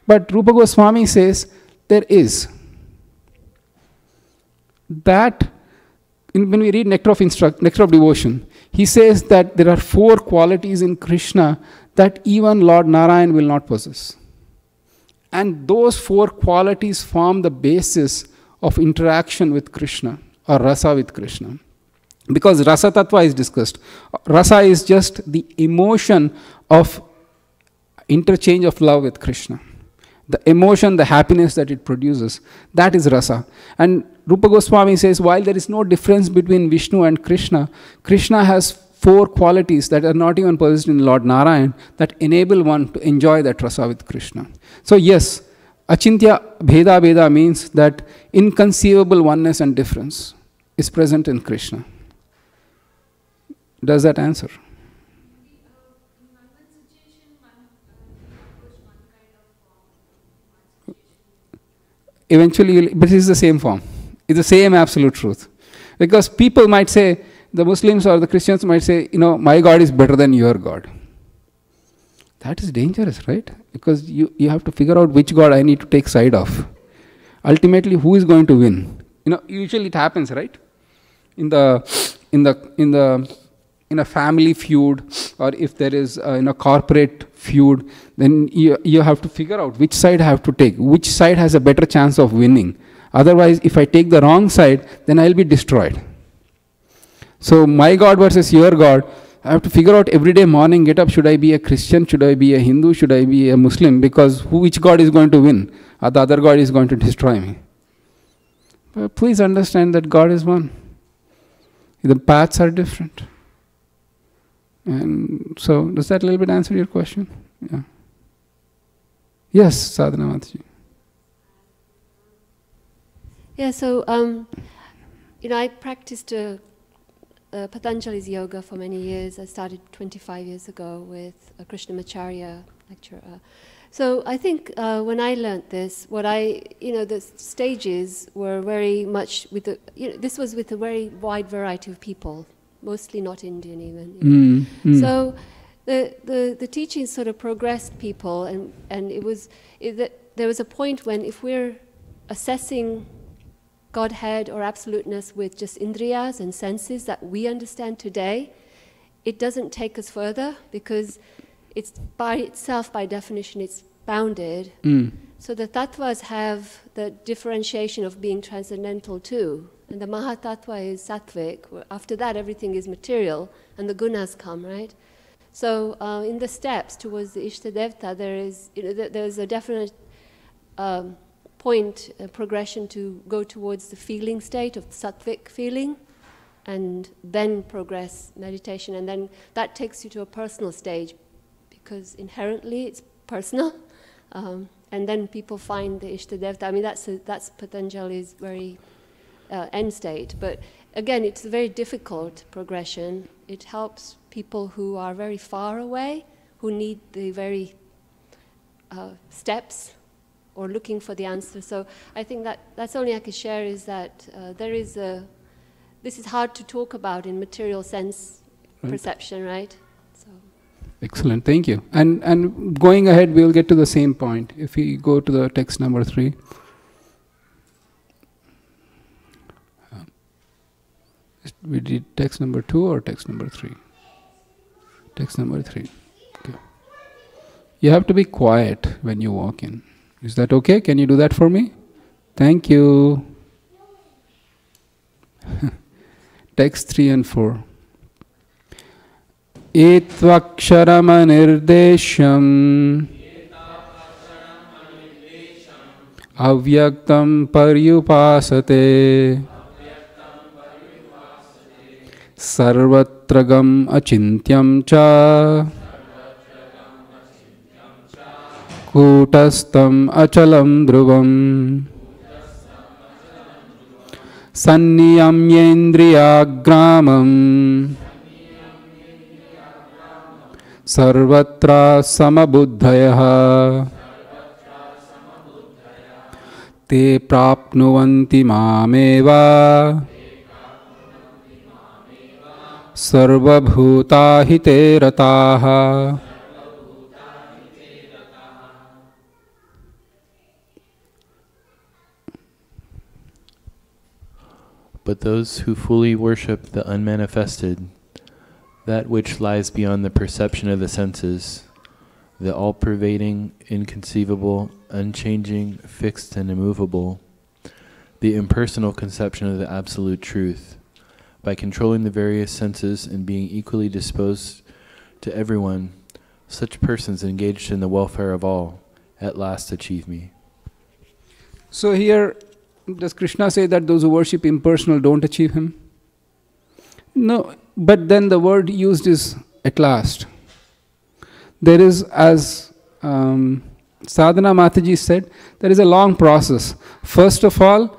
But Rupa Goswami says there is. That, when we read Nectar of Devotion, he says that there are 4 qualities in Krishna that even Lord Narayan will not possess. And those 4 qualities form the basis of interaction with Krishna, or rasa with Krishna. Because rasa tattva is discussed. Rasa is just the emotion of interchange of love with Krishna. The emotion, the happiness that it produces, that is rasa. And Rupa Goswami says, while there is no difference between Vishnu and Krishna, Krishna has 4 qualities that are not even possessed in Lord Narayan that enable one to enjoy that rasa with Krishna. So yes, achintya bheda bheda means that inconceivable oneness and difference is present in Krishna. Does that answer? Eventually, but it is the same form. It's the same absolute truth. Because people might say, the Muslims or the Christians might say, my God is better than your God. That is dangerous, right? Because you have to figure out which God I need to take side of. Ultimately, who is going to win? Usually it happens, right? In a family feud, or if there is in a corporate feud, then you have to figure out which side I have to take, which side has a better chance of winning. Otherwise, if I take the wrong side, then I'll be destroyed. So my God versus your God, I have to figure out every day morning, get up, should I be a Christian, should I be a Hindu, should I be a Muslim, because which God is going to win, or the other God is going to destroy me. But please understand that God is one. The paths are different. And so, does that a little bit answer your question? Yeah. Yes, Sadhana Mataji. Yeah, so, I practiced Patanjali's yoga for many years. I started 25 years ago with a Krishnamacharya lecturer. So I think when I learned this, the stages were very much with this was with a very wide variety of people, mostly not Indian even. So the teachings sort of progressed people, and there was a point when if we're assessing Godhead or absoluteness with just indriyas and senses that we understand today, it doesn't take us further because it's by itself, by definition, it's bounded. So the tattvas have the differentiation of being transcendental too. And the Mahatattva is sattvic. After that, everything is material, and the gunas come, right? So in the steps towards the Ishtadevta, there's a definite point, progression to go towards the feeling state of sattvic feeling, and then progress meditation. And then that takes you to a personal stage, because inherently it's personal. And then people find the Ishtadevta. I mean, that's Patanjali's very end state. But again, it's a very difficult progression. It helps people who are very far away, who need the very steps or looking for the answer. So I think that's only I can share is that this is hard to talk about in material sense perception, right? So. Excellent, thank you. And going ahead, we'll get to the same point. If we go to the text number 3. We did text number 2 or text number 3? Text number 3. Okay. You have to be quiet when you walk in. Is that okay? Can you do that for me? Thank you. Text 3 and 4. Etvaksharamanirdesham avyaktam paryupasate sarvatragam achintyam cha kutastam achalam dhruvam sanniyamyendriyagramam sarvatra samabuddhayah te prapnuvanti mameva sarvabhutahite rataha. But those who fully worship the unmanifested, that which lies beyond the perception of the senses, the all-pervading, inconceivable, unchanging, fixed and immovable, the impersonal conception of the absolute truth, by controlling the various senses and being equally disposed to everyone, such persons engaged in the welfare of all, at last achieve me. So here, does Krishna say that those who worship impersonal don't achieve him? No, but then the word used is at last. There is, as Sadhana Mataji said, there is a long process. First of all,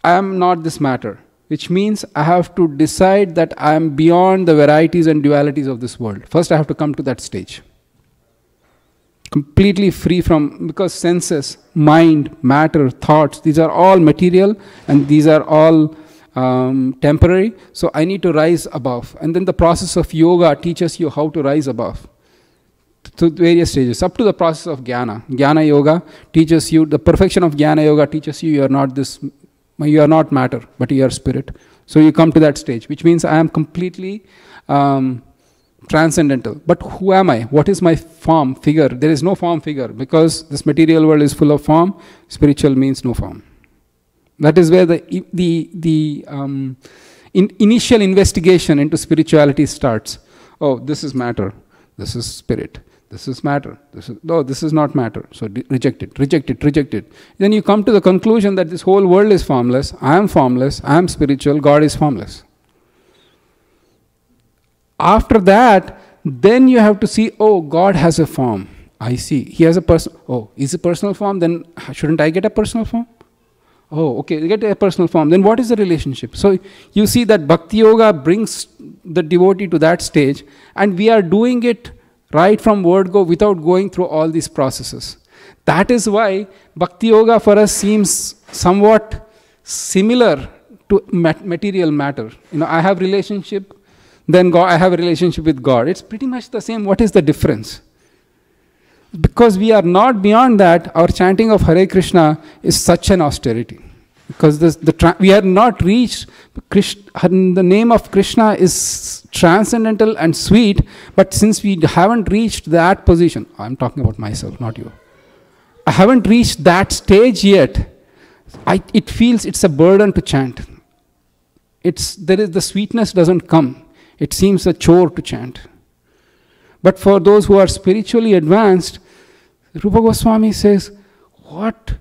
I am not this matter, which means I have to decide that I am beyond the varieties and dualities of this world. First I have to come to that stage. Completely free from, because senses, mind, matter, thoughts, these are all material and these are all temporary. So I need to rise above. And then the process of yoga teaches you how to rise above. To various stages, up to the process of jnana. Jnana yoga teaches you, the perfection of jnana yoga teaches you, you are not matter, but you are spirit. So you come to that stage, which means I am completely transcendental. But who am I? What is my form, figure? There is no form, figure, because this material world is full of form. Spiritual means no form. That is where the initial investigation into spirituality starts. Oh, this is matter. This is spirit. This is matter. This is not matter. So reject it, reject it, reject it. Then you come to the conclusion that this whole world is formless. I am formless. I am spiritual. God is formless. After that, then you have to see, oh, God has a form. I see. He has a person. Oh, is a personal form? Then shouldn't I get a personal form? Oh, okay, get a personal form. Then what is the relationship? So you see that Bhakti Yoga brings the devotee to that stage, and we are doing it right from word go without going through all these processes. That is why Bhakti Yoga for us seems somewhat similar to material matter. You know, I have relationship, then God, I have a relationship with God. It's pretty much the same. What is the difference? Because we are not beyond that, our chanting of Hare Krishna is such an austerity. Because we have not reached the name of Krishna is transcendental and sweet, but since we haven't reached that position, I'm talking about myself, not you. I haven't reached that stage yet. It feels it's a burden to chant. The sweetness doesn't come. It seems a chore to chant. But for those who are spiritually advanced, Rupa Goswami says, what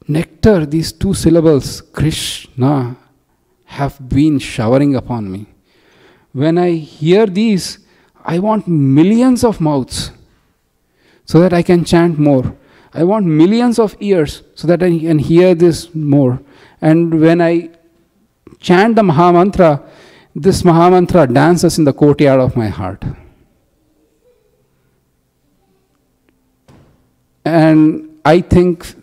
nectar these two syllables, Krishna, have been showering upon me. When I hear these, I want millions of mouths so that I can chant more. I want millions of ears so that I can hear this more. And when I chant the Mahamantra, this Mahamantra dances in the courtyard of my heart. And I think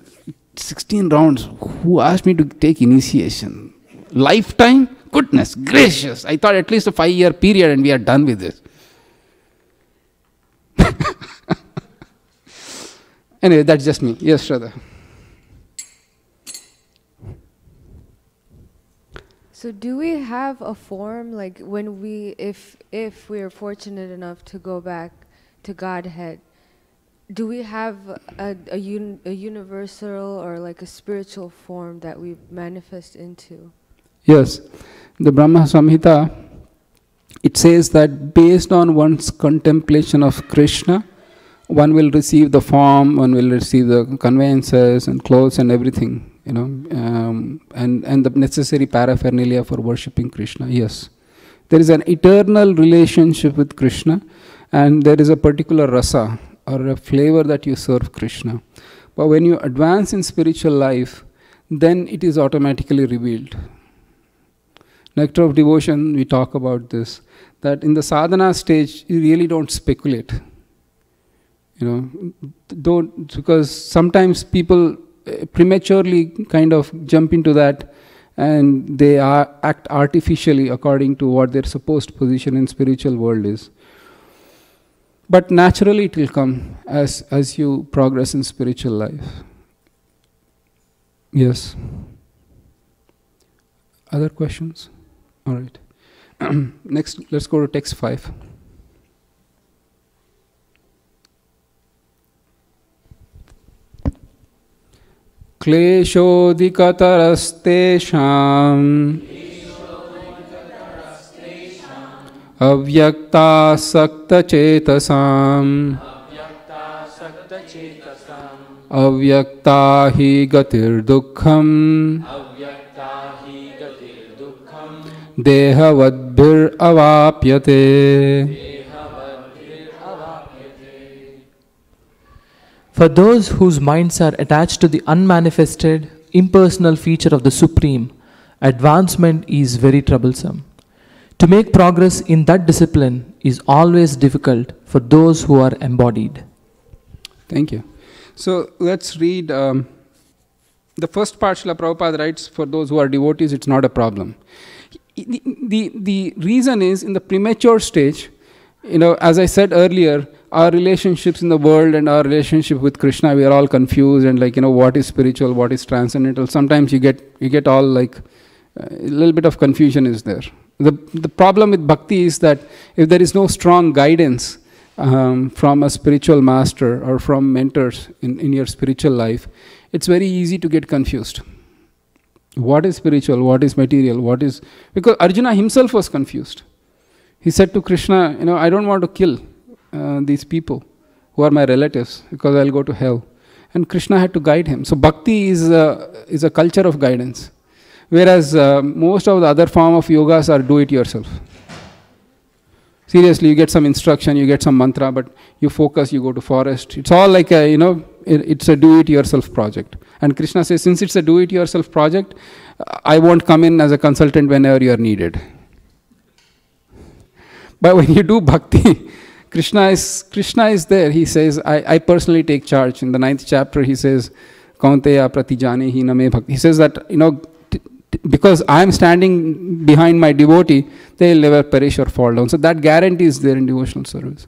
16 rounds, who asked me to take initiation? Lifetime? Goodness gracious. I thought at least a 5-year period and we are done with this. Anyway, that's just me. Yes, Shraddha. So do we have a form, like when if we are fortunate enough to go back to Godhead, do we have a universal or like a spiritual form that we manifest into? Yes. The Brahma Samhita, it says that based on one's contemplation of Krishna, one will receive the form, one will receive the conveyances and clothes and everything, and the necessary paraphernalia for worshipping Krishna. Yes. There is an eternal relationship with Krishna, and there is a particular rasa or a flavor that you serve Krishna. But when you advance in spiritual life, then it is automatically revealed. Nectar of Devotion, we talk about this, that in the sadhana stage, you really don't speculate. Because sometimes people prematurely kind of jump into that and they act artificially according to what their supposed position in spiritual world is. But naturally it will come as you progress in spiritual life. Yes. Other questions? All right. Next, let's go to text 5. Kleshodikatarastesham avyakta sakta chetasam avyakta hi gatir dukkham dehavadbhir avapyate. For those whose minds are attached to the unmanifested, impersonal feature of the Supreme, advancement is very troublesome. To make progress in that discipline is always difficult for those who are embodied. Thank you. So let's read the first part. Srila Prabhupada writes, for those who are devotees, it's not a problem. The reason is, in the premature stage, as I said earlier, our relationships in the world and our relationship with Krishna, we are all confused and what is spiritual, what is transcendental. Sometimes you get all like a little bit of confusion is there. The problem with bhakti is that if there is no strong guidance from a spiritual master or from mentors in your spiritual life, it's very easy to get confused. What is spiritual? What is material? Because Arjuna himself was confused. He said to Krishna, I don't want to kill these people who are my relatives because I'll go to hell. And Krishna had to guide him. So bhakti is a culture of guidance. Whereas most of the other form of yogas are do-it-yourself. Seriously, you get some instruction, you get some mantra, but you focus, you go to forest. It's all like it's a do-it-yourself project. And Krishna says, since it's a do-it-yourself project, I won't come in as a consultant whenever you are needed. But when you do bhakti, Krishna is there. He says, I personally take charge. In the 9th chapter, he says, Kaunteya pratijane hi name bhakti. He says that, because I am standing behind my devotee, they will never perish or fall down. So that guarantee is there in devotional service.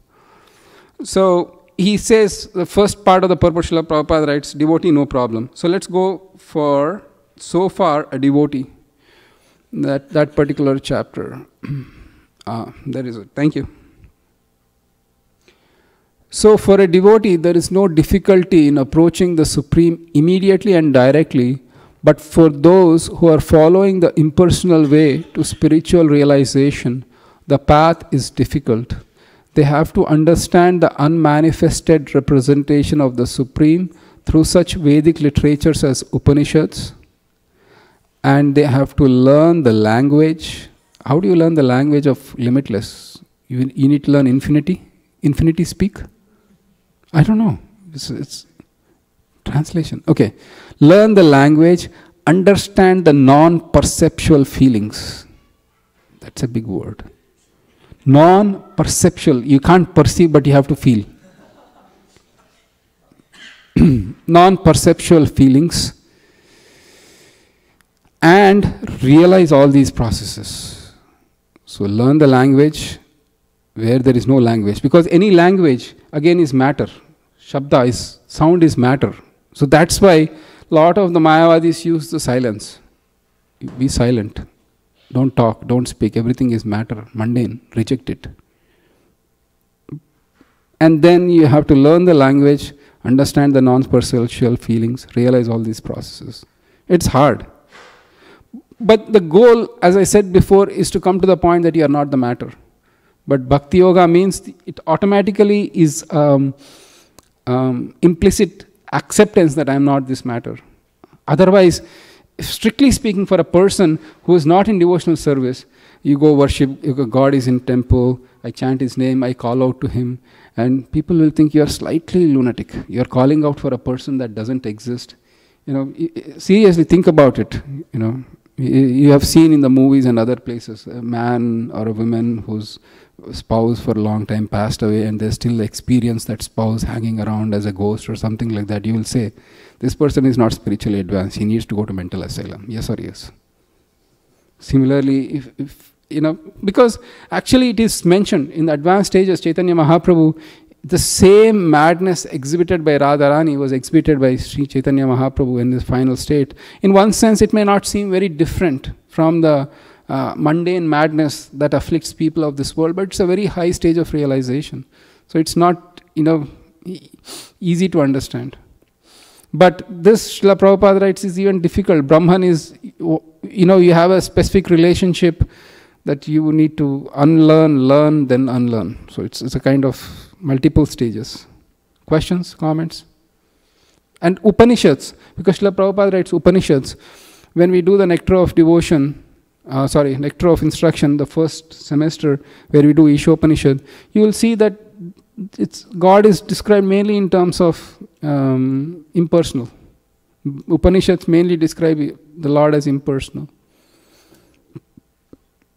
So he says, the first part of the purport, Srila Prabhupada writes, devotee, no problem. So let's go for so far a devotee, that particular chapter, there is it. Thank you. So for a devotee, there is no difficulty in approaching the Supreme immediately and directly, but for those who are following the impersonal way to spiritual realization, the path is difficult. They have to understand the unmanifested representation of the Supreme through such Vedic literatures as Upanishads, and they have to learn the language. How do you learn the language of limitless? You need to learn infinity? Infinity speak? I don't know. It's translation. Okay. Learn the language, understand the non-perceptual feelings. That's a big word. Non-perceptual. You can't perceive, but you have to feel. Non-perceptual feelings, and realize all these processes. So learn the language where there is no language, because any language again is matter. Shabda is, sound is matter. So that's why a lot of the Mayavadis use the silence. Be silent. Don't talk, don't speak. Everything is matter, mundane. Reject it. And then you have to learn the language, understand the non-perceptual feelings, realize all these processes. It's hard. But the goal, as I said before, is to come to the point that you are not the matter. But Bhakti Yoga means it automatically is implicit acceptance that I am not this matter. Otherwise, strictly speaking, for a person who is not in devotional service, you go worship, God is in temple, I chant His name, I call out to Him, and people will think you are slightly lunatic. You are calling out for a person that doesn't exist. Seriously think about it. You have seen in the movies and other places a man or a woman whose spouse for a long time passed away, and they still experience that spouse hanging around as a ghost or something like that. You will say, this person is not spiritually advanced. He needs to go to mental asylum. Yes or yes? Similarly, if because actually it is mentioned in the advanced stages, Chaitanya Mahaprabhu, the same madness exhibited by Radharani was exhibited by Sri Chaitanya Mahaprabhu in this final state. In one sense, it may not seem very different from the mundane madness that afflicts people of this world, but it's a very high stage of realization. So it's not, easy to understand. But this, Srila Prabhupada writes, is even difficult. Brahman is, you have a specific relationship that you need to unlearn, learn, then unlearn. So it's a kind of multiple stages. Questions, comments? And Upanishads, because Srila Prabhupada writes Upanishads, when we do the Nectar of Devotion, Nectar of Instruction, the first semester where we do Ishopanishad, you will see that God is described mainly in terms of impersonal. Upanishads mainly describe the Lord as impersonal.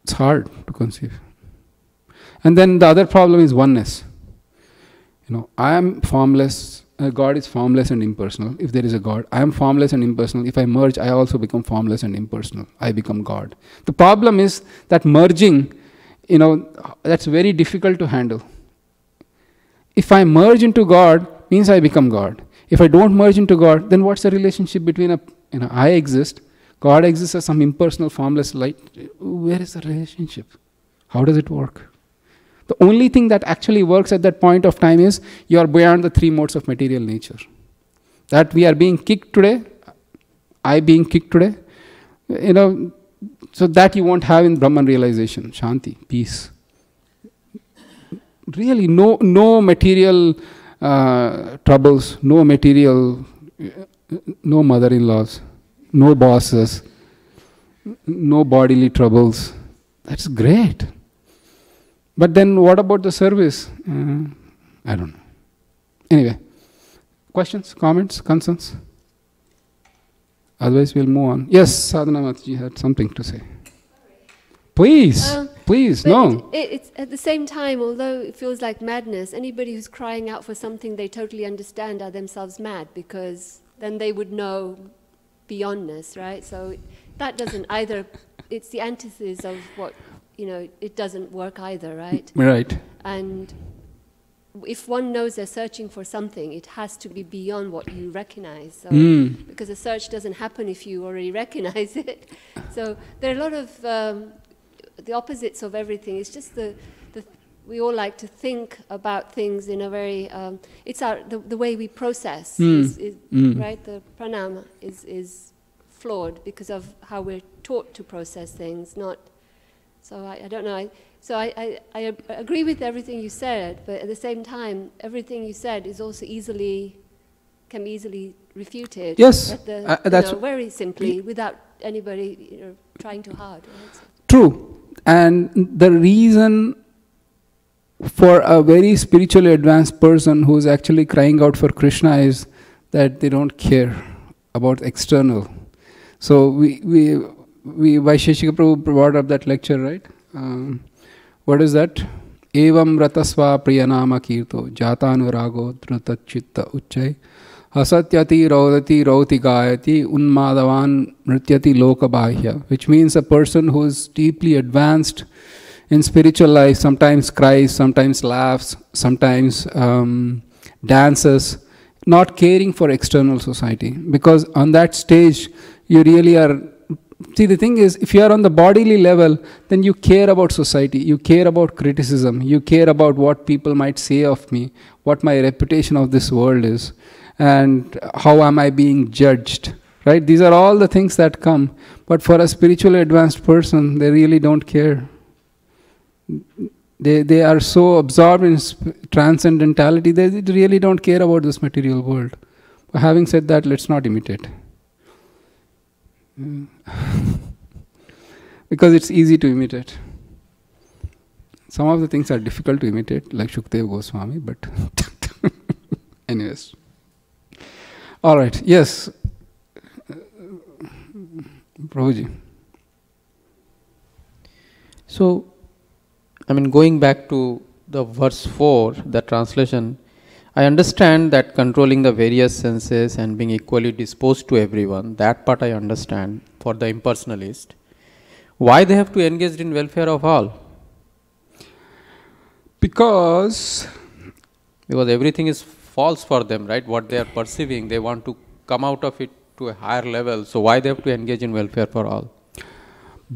It's hard to conceive. And then the other problem is oneness. I am formless. God is formless and impersonal. If there is a God, I am formless and impersonal. If I merge, I also become formless and impersonal. I become God. The problem is that merging, that's very difficult to handle. If I merge into God, means I become God. If I don't merge into God, then what's the relationship between I exist, God exists as some impersonal, formless light? Where is the relationship? How does it work? The only thing that actually works at that point of time is you are beyond the three modes of material nature. That we are being kicked today, I being kicked today, so that you won't have in Brahman realization, Shanti, peace. Really, no material troubles, no material, no mother-in-laws, no bosses, no bodily troubles. That's great. But then what about the service? I don't know. Anyway, questions, comments, concerns? Otherwise we'll move on. Yes, Sadhana Mataji had something to say. Please, please, no. It's at the same time, although it feels like madness, anybody who's crying out for something they totally understand are themselves mad, because then they would know beyondness, right? So that doesn't either, it's the antithesis of what, it doesn't work either, right? Right. And if one knows they're searching for something, it has to be beyond what you recognize. So, because the search doesn't happen if you already recognize it. So there are a lot of the opposites of everything. It's just we all like to think about things in a very, it's the way we process, right? The pranama is flawed because of how we're taught to process things, not, so I don't know. I agree with everything you said, but at the same time, everything you said is also can be easily refuted. Yes, that's very simply, without anybody trying too hard. Right? So. True. And the reason for a very spiritually advanced person who is actually crying out for Krishna is that they don't care about external. So Vaisheshika Prabhu brought up that lecture, right? What is that? Evam ratasva priyanama kirto jatanurago drutachitta uchai hasatyati raudati rauti gayati unmadavan nrityati lokabahya, which means a person who is deeply advanced in spiritual life sometimes cries, sometimes laughs, sometimes dances, not caring for external society. Because on that stage, you really are... See, the thing is, if you are on the bodily level, then you care about society, you care about criticism, you care about what people might say of me, what my reputation of this world is, and how am I being judged, right? These are all the things that come. But for a spiritually advanced person, they really don't care. They are so absorbed in transcendentality, they really don't care about this material world. But having said that, let's not imitate. Because it's easy to imitate. Some of the things are difficult to imitate, like Shukdev Goswami, but anyways. Alright, yes. Prabhuji. So, going back to the verse 4, the translation, I understand that controlling the various senses and being equally disposed to everyone, that part I understand for the impersonalist. Why they have to engage in welfare of all? Because everything is false for them, right? What they are perceiving, they want to come out of it to a higher level. So why they have to engage in welfare for all?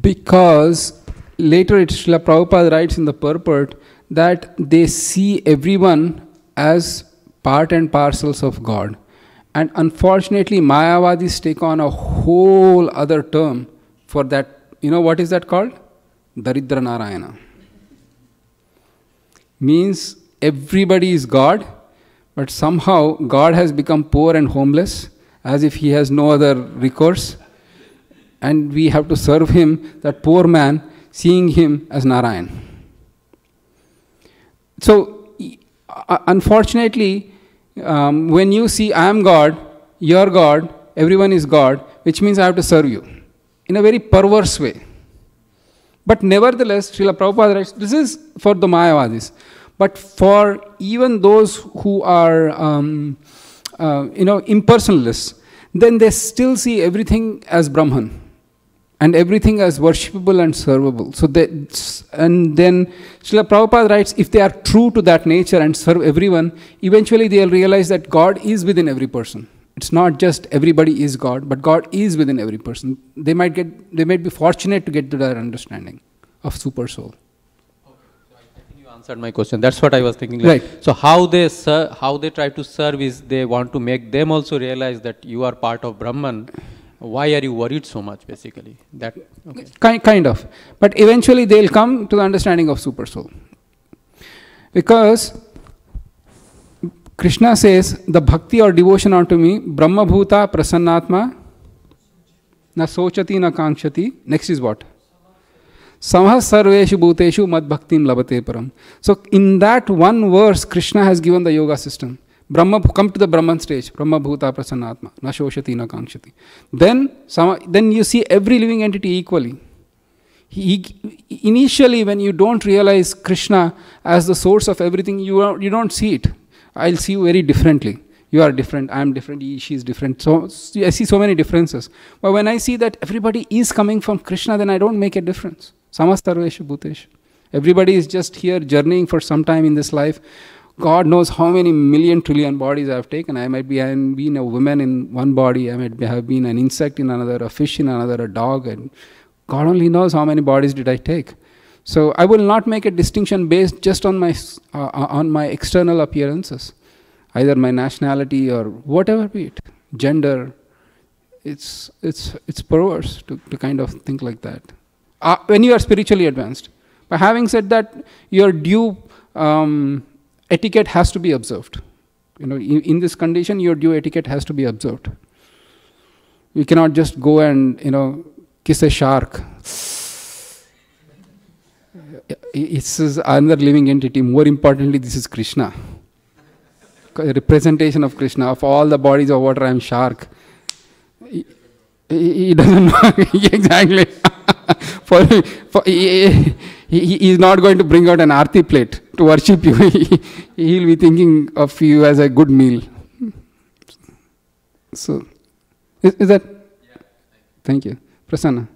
Because later Srila Prabhupada writes in the purport that they see everyone as part and parcels of God. And unfortunately, Mayavadis take on a whole other term for that. You know what is that called? Daridra Narayana. Means everybody is God, but somehow God has become poor and homeless, as if he has no other recourse. And we have to serve him, that poor man, seeing him as Narayan. So, unfortunately, when you see I am God, you are God, everyone is God, which means I have to serve you in a very perverse way. But nevertheless, Srila Prabhupada writes, this is for the Mayavadis. But for even those who are, impersonalists, then they still see everything as Brahman and everything as worshipable and servable. And then Srila Prabhupada writes, if they are true to that nature and serve everyone, eventually they will realize that God is within every person. It's not just everybody is God, but God is within every person. They might be fortunate to get to that understanding of super soul. Okay, so I think you answered my question. That's what I was thinking. Right. So how they try to serve is they want to make them also realize that you are part of Brahman. Why are you worried so much, basically? That okay. Kind of. But eventually they'll come to the understanding of super soul. Because Krishna says, the bhakti or devotion unto me, Brahma Bhuta Prasannatma, na sochati na kankshati. Next is what? Samah sarveshu bhuteshu mad bhaktim labate param. So in that one verse, Krishna has given the yoga system. Come to the Brahman stage, Brahma Bhuta Prasannatma, na shoshati na kankshati. Then you see every living entity equally. Initially, when you don't realize Krishna as the source of everything, you don't see it. I'll see you very differently. You are different, I am different, she is different. So I see so many differences. But when I see that everybody is coming from Krishna, then I don't make a difference. Samastarveshu bhuteshu. Everybody is just here journeying for some time in this life, God knows how many million trillion bodies I have taken. I might be been a woman in one body, I might have been an insect in another, a fish in another, a dog, and God only knows how many bodies did I take. So I will not make a distinction based just on my external appearances, either my nationality or whatever be it, gender. It's perverse to kind of think like that. When you are spiritually advanced. But having said that, your due etiquette has to be observed. In this condition, your due etiquette has to be observed. You cannot just go and kiss a shark. It's another living entity. More importantly, this is Krishna. A representation of Krishna. Of all the bodies of water, I am shark. He doesn't know exactly. He is not going to bring out an aarti plate to worship you. He will be thinking of you as a good meal. So, is that? Yeah. Thank you. Prasanna.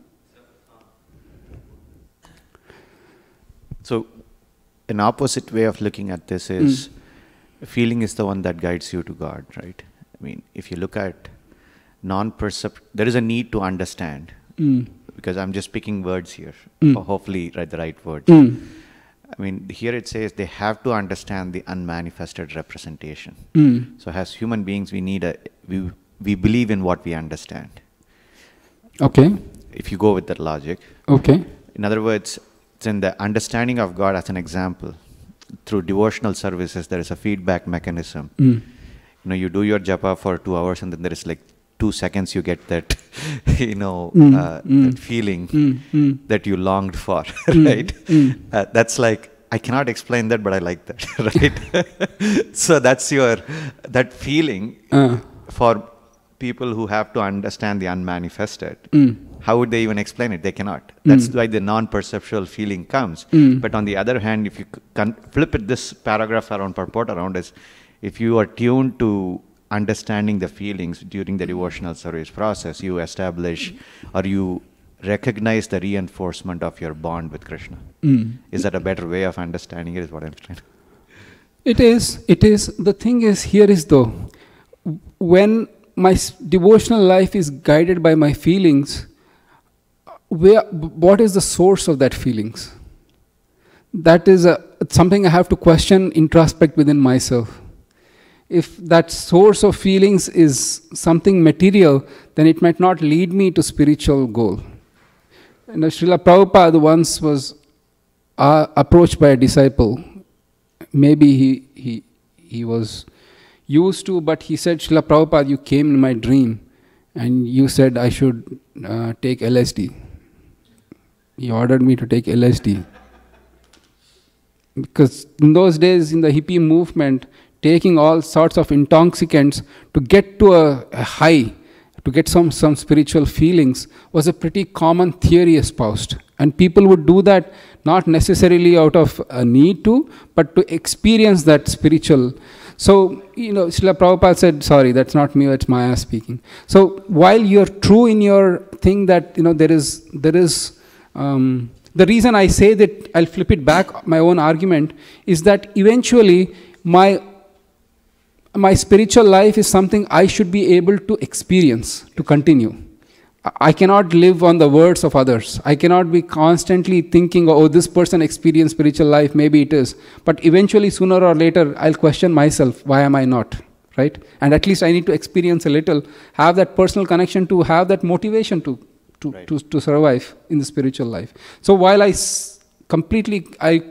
So, an opposite way of looking at this is, feeling is the one that guides you to God, right? I mean, if you look at there is a need to understand, because I'm just picking words here, or hopefully write the right words. I mean, here it says they have to understand the unmanifested representation. So as human beings, we believe in what we understand. Okay. If you go with that logic. Okay. In other words, it's in the understanding of God as an example. Through devotional services, there is a feedback mechanism. You do your japa for 2 hours, and then there is like 2 seconds you get that, that feeling that you longed for, right? That's like, I cannot explain that, but I like that, right? So that's that feeling for people who have to understand the unmanifested. How would they even explain it? They cannot. That's why the non-perceptual feeling comes. But on the other hand, if you flip it, this paragraph around, purport around is, if you are tuned to understanding the feelings during the devotional service process, you establish or you recognize the reinforcement of your bond with Krishna. Is that a better way of understanding it, is what I'm trying to... It is. The thing is, here is though, when my devotional life is guided by my feelings, what is the source of that feelings? That is something I have to question, introspect within myself. If that source of feelings is something material, then it might not lead me to spiritual goal. Srila Prabhupada once was approached by a disciple. Maybe he was used to, but he said, Srila Prabhupada, you came in my dream and you said I should take LSD. He ordered me to take LSD. Because in those days, in the hippie movement, taking all sorts of intoxicants to get to a high, to get some spiritual feelings, was a pretty common theory espoused. And people would do that not necessarily out of a need to, but to experience that spiritual. So, Srila Prabhupada said, sorry, that's not me, it's Maya speaking. So, while you're true in your thing that, there is the reason I say that, I'll flip it back, my own argument, is that eventually my spiritual life is something I should be able to experience, to continue. I cannot live on the words of others. I cannot be constantly thinking, oh, this person experienced spiritual life, maybe it is. But eventually, sooner or later, I'll question myself, why am I not? Right? And at least I need to experience a little, have that personal connection to have that motivation to survive in the spiritual life. So while I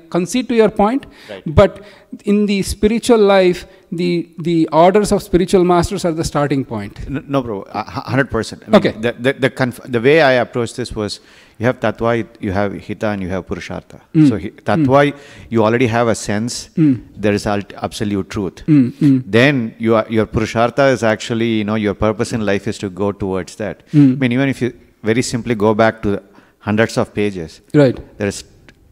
concede to your point, but in the spiritual life, the orders of spiritual masters are the starting point. No, bro, 100%. Okay. The way I approached this was, you have Tattva, you have Hita, and you have Purushartha. So Tattva, you already have a sense, there is absolute truth. Then your Purushartha is actually, your purpose in life is to go towards that. I mean, even if you very simply go back to hundreds of pages, there is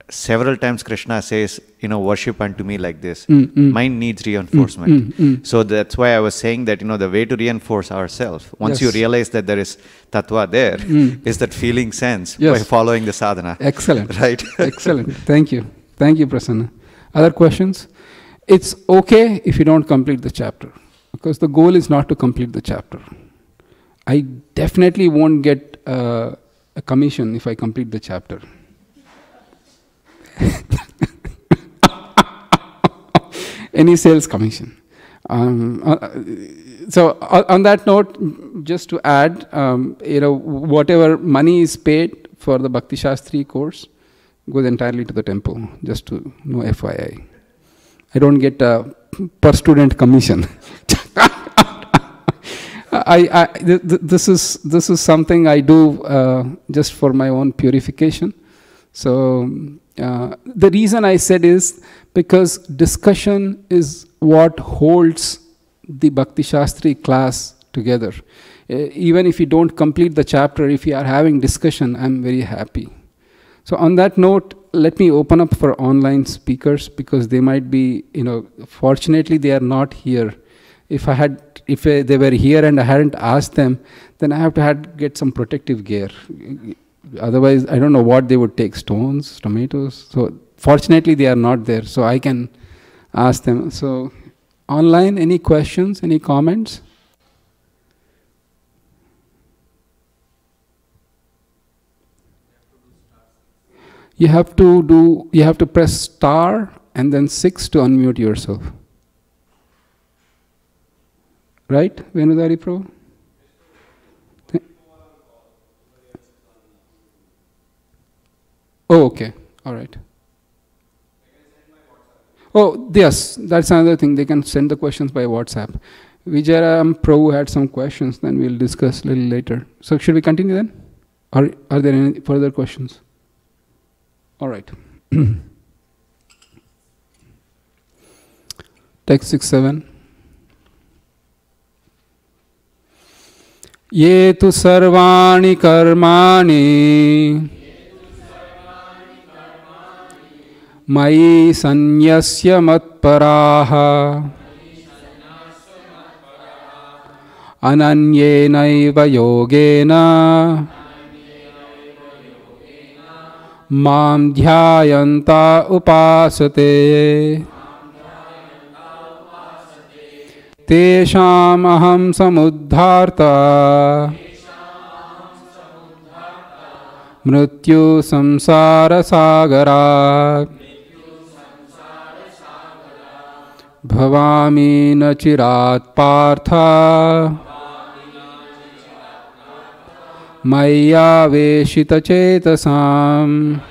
several times Krishna says, worship unto me like this. Mind needs reinforcement. So that's why I was saying that, the way to reinforce ourselves, once you realize that there is tattva there, is that feeling sense by following the sadhana. Excellent. Right? Excellent. Thank you. Thank you, Prasanna. Other questions? It's okay if you don't complete the chapter, because the goal is not to complete the chapter. I definitely won't get a commission if I complete the chapter. Any sales commission. So on that note, just to add, whatever money is paid for the Bhakti Shastri course goes entirely to the temple, just to know FYI. I don't get a per student commission. This is something I do just for my own purification. So the reason I said is because discussion is what holds the Bhakti Shastri class together. Even if you don't complete the chapter, if you are having discussion, I'm very happy. So on that note, let me open up for online speakers, because they might be, fortunately they are not here. If they were here and I hadn't asked them, then I have to get some protective gear. Otherwise, I don't know what they would take, stones, tomatoes. So fortunately they are not there, so I can ask them. So online, any questions, any comments? You have to press star and then 6 to unmute yourself. Right, Venudari Prabhu? Oh, okay. All right. Oh, yes, that's another thing. They can send the questions by WhatsApp. Vijayaram Prabhu had some questions, then we'll discuss a little later. So should we continue then? Or are there any further questions? All right. Text 6-7. Ye tu sarvani karmani Mayi sanyasya matparaha Ananyenaiva yogena Mam dhyayanta upasate Tesham aham samudharta Mrityu samsara sagara Bhavami nachirat partha Maya veshita chetasam.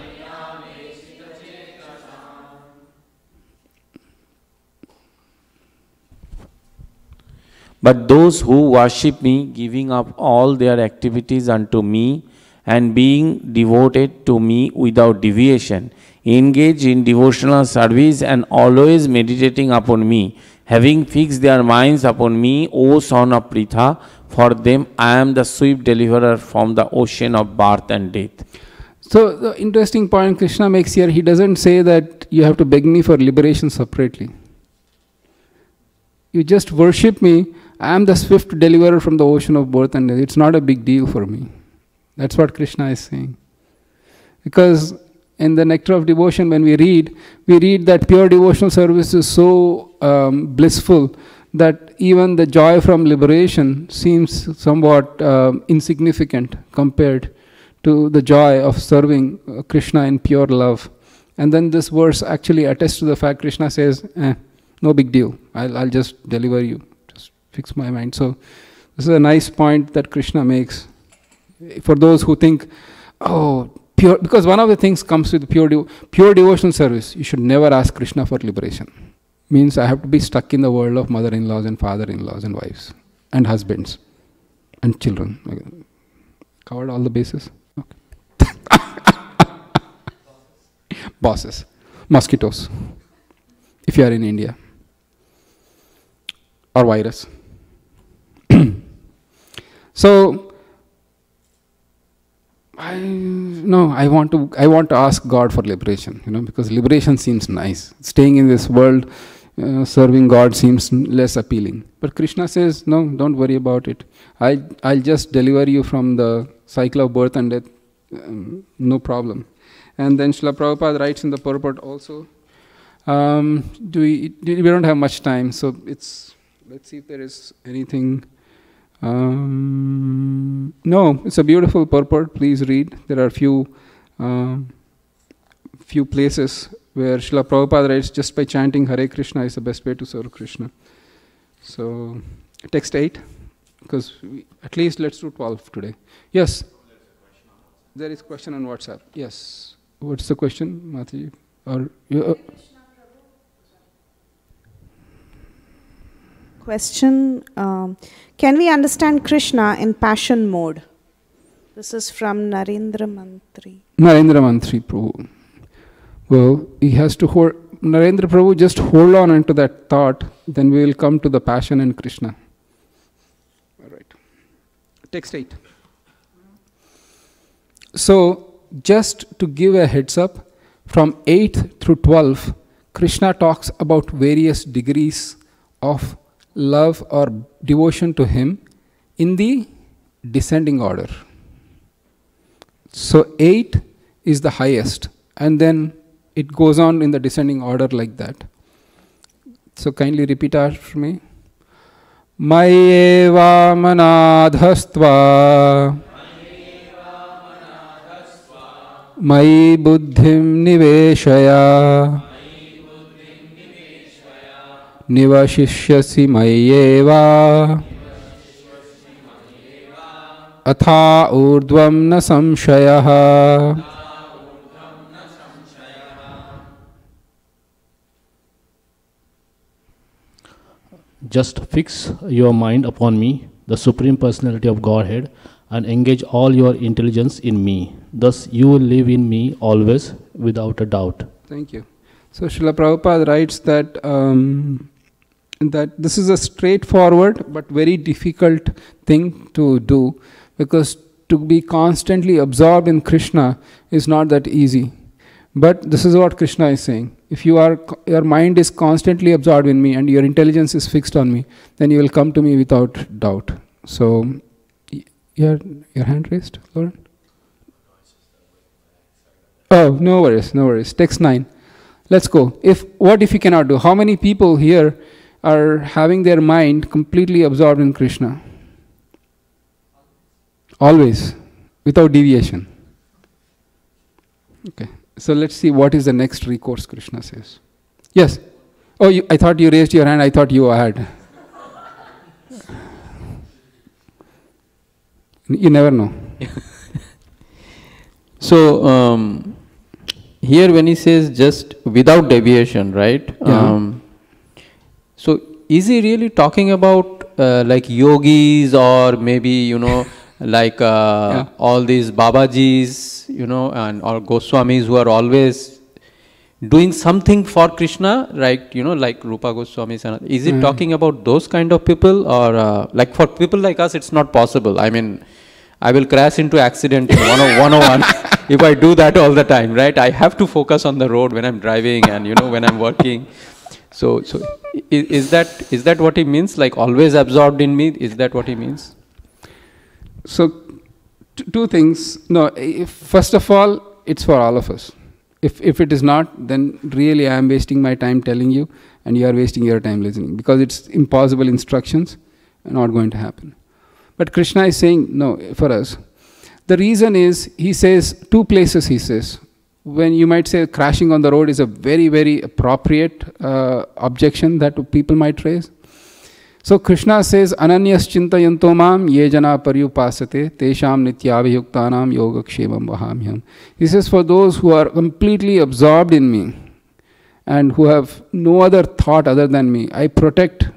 But those who worship me, giving up all their activities unto me, and being devoted to me without deviation, engage in devotional service and always meditating upon me, having fixed their minds upon me, O son of Pritha, for them I am the swift deliverer from the ocean of birth and death. So the interesting point Krishna makes here, he doesn't say that you have to beg me for liberation separately. You just worship me, I am the swift deliverer from the ocean of birth and death. It's not a big deal for me. That's what Krishna is saying. Because in the Nectar of Devotion, when we read that pure devotional service is so blissful that even the joy from liberation seems somewhat insignificant compared to the joy of serving Krishna in pure love. And then this verse actually attests to the fact Krishna says, no big deal, I'll just deliver you, just fix my mind. So this is a nice point that Krishna makes for those who think, oh, pure, because one of the things comes with pure devotional service, you should never ask Krishna for liberation. Means I have to be stuck in the world of mother-in-laws and father-in-laws and wives and husbands and children. Covered all the bases? Okay. Bosses. Mosquitoes. If you are in India. Or virus. So, I want to ask God for liberation, because liberation seems nice. Staying in this world, serving God seems less appealing. But Krishna says, no, don't worry about it. I'll just deliver you from the cycle of birth and death, no problem. And then Srila Prabhupada writes in the purport also, We don't have much time, so let's see if there is anything. No, it's a beautiful purport. Please read. There are few places where Srila Prabhupada writes just by chanting Hare Krishna is the best way to serve Krishna. So, text 8, because at least let's do 12 today. Yes? There is a question on WhatsApp. Yes. What's the question, Mataji? Or Question, can we understand Krishna in passion mode? This is from Narendra Mantri. Narendra Mantri Prabhu. Well, he has to hold, Narendra Prabhu, just hold on into that thought, then we will come to the passion in Krishna. All right. Text 8. So, just to give a heads up, from 8 through 12, Krishna talks about various degrees of love or devotion to him in the descending order. So 8 is the highest, and then it goes on in the descending order like that. So kindly repeat after me. Mayeva manadhastva Mayi buddhim niveshaya Nivashishyasi mayeva Atha urdvam na samshayah. Just fix your mind upon me, the Supreme Personality of Godhead, and engage all your intelligence in me. Thus you will live in me always without a doubt. Thank you. So Srila Prabhupada writes that that this is a straightforward but very difficult thing to do, because to be constantly absorbed in Krishna is not that easy. But this is what Krishna is saying. If your mind is constantly absorbed in me and your intelligence is fixed on me, then you will come to me without doubt. So, your hand raised, Lauren? Oh, no worries, no worries. Text 9. Let's go. What if you cannot do? How many people here are having their mind completely absorbed in Krishna? Always, without deviation. Okay. So let's see what is the next recourse Krishna says. Yes. Oh, I thought you raised your hand. I thought you had. You never know. So here when he says just without deviation, right? Yeah. So is he really talking about like yogis, or maybe like all these Babajis, and or Goswamis who are always doing something for Krishna, right? Like Rupa Goswamis. Is it talking about those kind of people, or like for people like us, it's not possible? I mean, I will crash into accident in 101 if I do that all the time, right? I have to focus on the road when I'm driving and when I'm working. So is that what he means? Like always absorbed in me? Is that what he means? So, two things. No, first of all, it's for all of us. If it is not, then really I am wasting my time telling you, and you are wasting your time listening, because it's impossible instructions, not going to happen. But Krishna is saying, no, for us. The reason is, he says, two places he says. When you might say crashing on the road is a very, very appropriate objection that people might raise. So Krishna says, Ananyas chintayanto mam ye jana paryupasate tesham nityabhiyuktanam yogakshemam vahamyam. He says, for those who are completely absorbed in me and who have no other thought other than me, I protect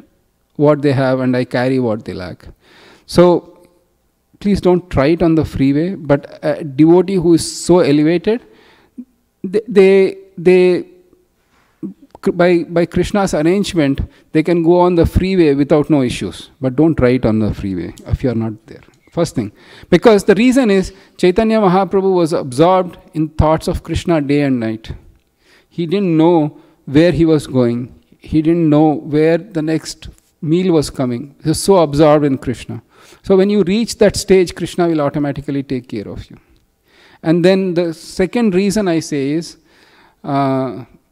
what they have and I carry what they lack. So please don't try it on the freeway, but a devotee who is so elevated, by Krishna's arrangement, they can go on the freeway without no issues. But don't try it on the freeway if you are not there. First thing. Because the reason is, Chaitanya Mahaprabhu was absorbed in thoughts of Krishna day and night. He didn't know where he was going. He didn't know where the next meal was coming. He was so absorbed in Krishna. So when you reach that stage, Krishna will automatically take care of you. And then the second reason I say is,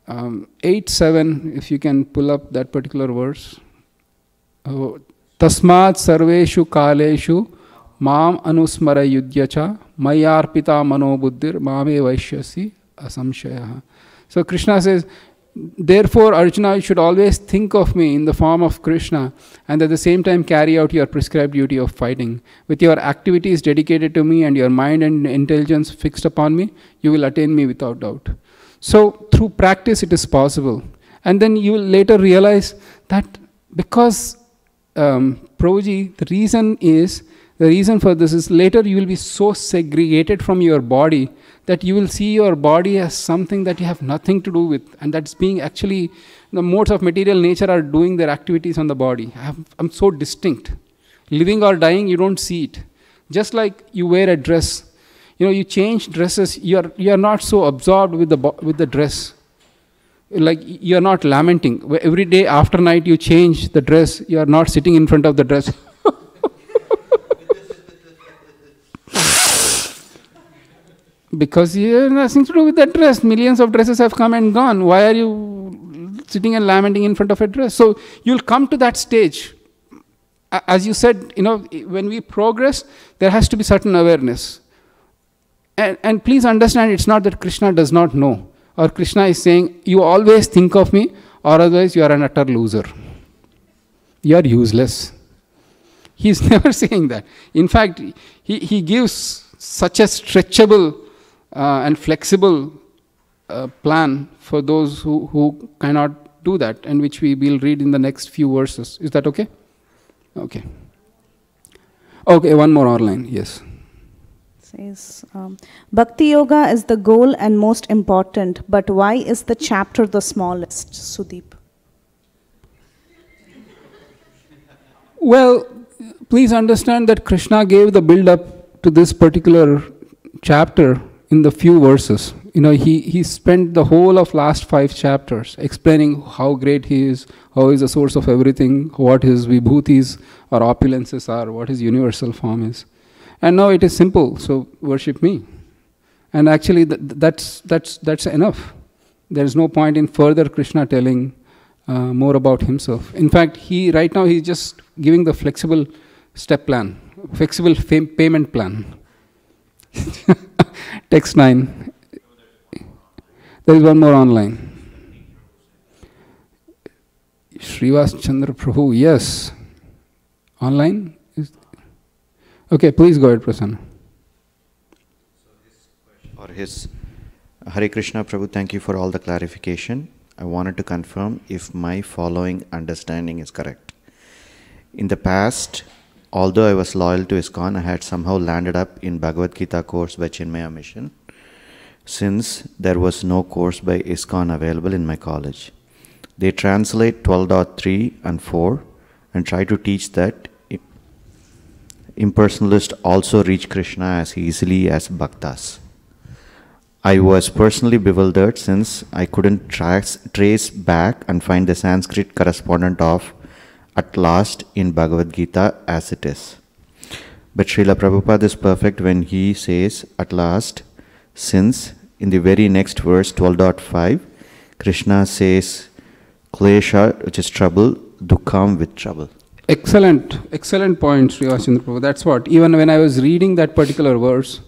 8:7, if you can pull up that particular verse. Tasmat sarveshu kaleshu mam anusmara yudhyacha mayarpita mano buddhir mame vaishyasi asamshaya. So Krishna says, therefore Arjuna, you should always think of me in the form of Krishna and at the same time carry out your prescribed duty of fighting. With your activities dedicated to me and your mind and intelligence fixed upon me, you will attain me without doubt. So through practice it is possible. And then you will later realize that because Prabhuji, the reason for this is later you will be so segregated from your body that you will see your body as something that you have nothing to do with, and that's being actually, the modes of material nature are doing their activities on the body. I'm so distinct. Living or dying, you don't see it. Just like you wear a dress, you change dresses, you are not so absorbed with the dress. Like you are not lamenting. Every day after night you change the dress, you are not sitting in front of the dress. Because you have nothing to do with that dress. Millions of dresses have come and gone. Why are you sitting and lamenting in front of a dress? So you'll come to that stage. As you said, when we progress, there has to be certain awareness. And please understand, it's not that Krishna does not know. Or Krishna is saying, you always think of me, or otherwise you are an utter loser. You are useless. He is never saying that. In fact, he gives such a stretchable and flexible plan for those who cannot do that, and which we will read in the next few verses. Is that okay? Okay. Okay, one more online. Yes. Says, Bhakti Yoga is the goal and most important, but why is the chapter the smallest, Sudeep? Well, please understand that Krishna gave the build-up to this particular chapter in the few verses. He spent the whole of last 5 chapters explaining how great he is, how he is the source of everything, what his vibhutis or opulences are, what his universal form is. And now it is simple, so worship me. And actually that's enough. There is no point in further Krishna telling more about himself. In fact, right now he's just giving the flexible step plan, flexible payment plan. Text 9. There is one more online. Srivas Chandra Prabhu, yes. Online? Okay, please go ahead, Prasanna. Or his Hare Krishna Prabhu, thank you for all the clarification. I wanted to confirm if my following understanding is correct. In the past, although I was loyal to ISKCON, I had somehow landed up in Bhagavad Gita course by Chinmaya Mission, since there was no course by ISKCON available in my college. They translate 12.3 and 4 and try to teach that impersonalists also reach Krishna as easily as bhaktas. I was personally bewildered since I couldn't trace back and find the Sanskrit correspondent of at last in Bhagavad Gita as it is. But Srila Prabhupada is perfect when he says at last, since in the very next verse 12.5, Krishna says klesha, which is trouble, dukkham with trouble. Excellent point, Srivas Pandit Prabhu. That's what, even when I was reading that particular verse,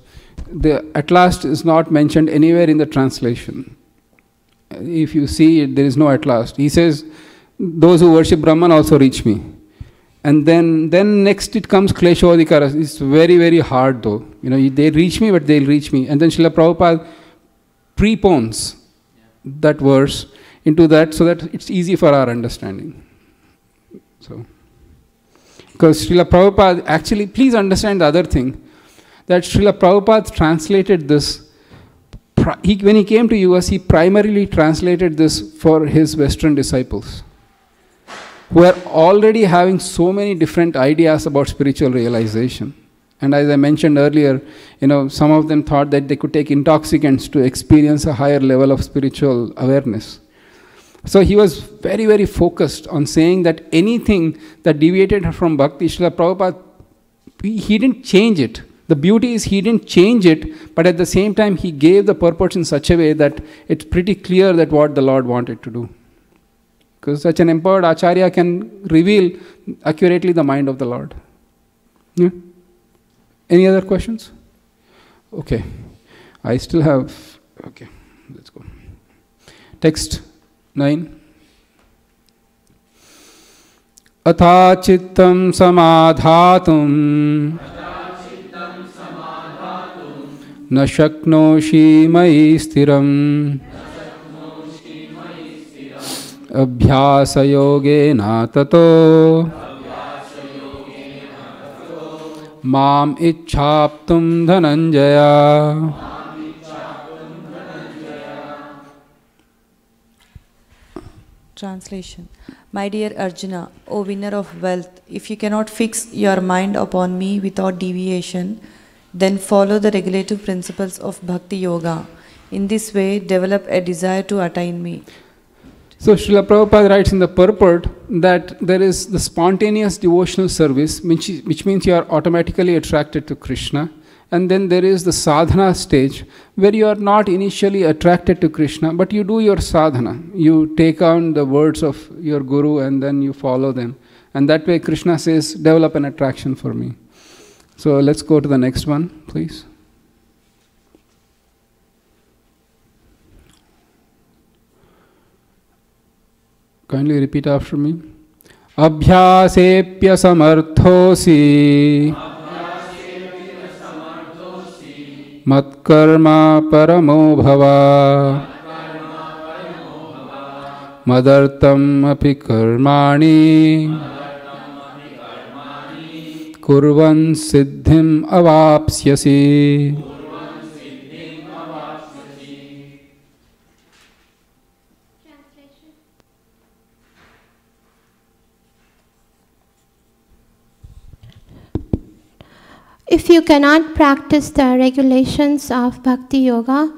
the at last is not mentioned anywhere in the translation. If you see it, there is no at last. He says, those who worship Brahman also reach me. And then next it comes Kleshodikara. It's very, very hard though. They reach me, but they'll reach me. And then Srila Prabhupada prepones that verse into that so that it's easy for our understanding. So, because Srila Prabhupada, actually, please understand the other thing, that Srila Prabhupada translated this, when he came to US, he primarily translated this for his Western disciples, who are already having so many different ideas about spiritual realization. And as I mentioned earlier, some of them thought that they could take intoxicants to experience a higher level of spiritual awareness. So he was very, very focused on saying that anything that deviated from Bhakti, Srila Prabhupada, he didn't change it. The beauty is he didn't change it, but at the same time he gave the purport in such a way that it's pretty clear that what the Lord wanted to do. Because such an empowered Acharya can reveal accurately the mind of the Lord. Yeah? Any other questions? Okay. I still have... Okay, let's go. Text 9. Atha chittam samadhatum na shaknoshi mai stiram abhyasa yogena tato mam ichhaptum dhananjaya. Translation. My dear Arjuna, O winner of wealth, if you cannot fix your mind upon me without deviation, then follow the regulative principles of Bhakti Yoga. In this way, develop a desire to attain me. So Srila Prabhupada writes in the purport that there is the spontaneous devotional service, which means you are automatically attracted to Krishna. And then there is the sadhana stage, where you are not initially attracted to Krishna, but you do your sadhana. You take on the words of your guru and then you follow them. And that way Krishna says, develop an attraction for me. So let's go to the next one, please. Kindly repeat after me. Abhyasepya samarthosi matkarma paramo bhava madartam api karmani kurvan siddhim avapsyasi. If you cannot practice the regulations of Bhakti Yoga,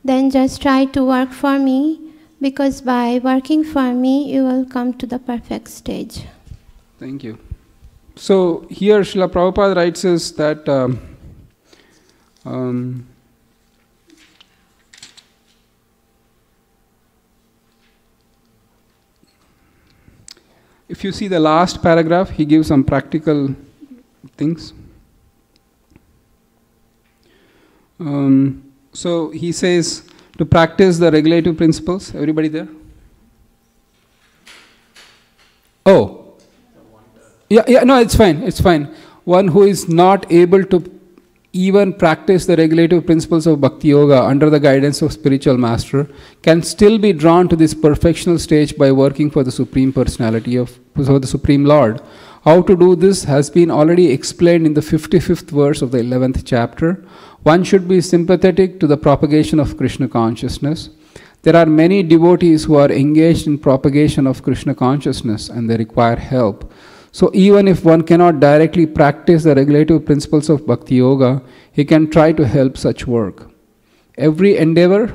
then just try to work for me, because by working for me, you will come to the perfect stage. Thank you. So here Srila Prabhupada writes is that if you see the last paragraph, he gives some practical things. So he says to practice the regulative principles. Everybody there? Oh. Yeah, no, it's fine. One who is not able to even practice the regulative principles of Bhakti Yoga under the guidance of spiritual master can still be drawn to this perfectional stage by working for the Supreme Personality for the Supreme Lord. How to do this has been already explained in the 55th verse of the 11th chapter. One should be sympathetic to the propagation of Krishna consciousness. There are many devotees who are engaged in propagation of Krishna consciousness and they require help. So even if one cannot directly practice the regulative principles of Bhakti Yoga, he can try to help such work. Every endeavor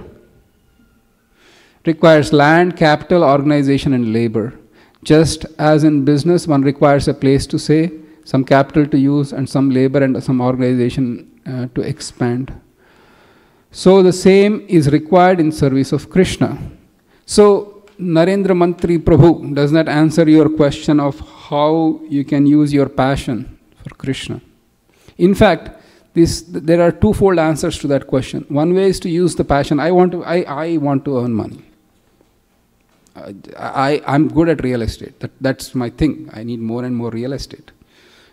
requires land, capital, organization and labor. Just as in business, one requires a place to stay, some capital to use and some labor and some organization to expand. So the same is required in service of Krishna. So Narendra Mantri Prabhu does not answer your question of how you can use your passion for Krishna. In fact, there are twofold answers to that question. One way is to use the passion. I want to earn money. I'm good at real estate. That's my thing. I need more and more real estate.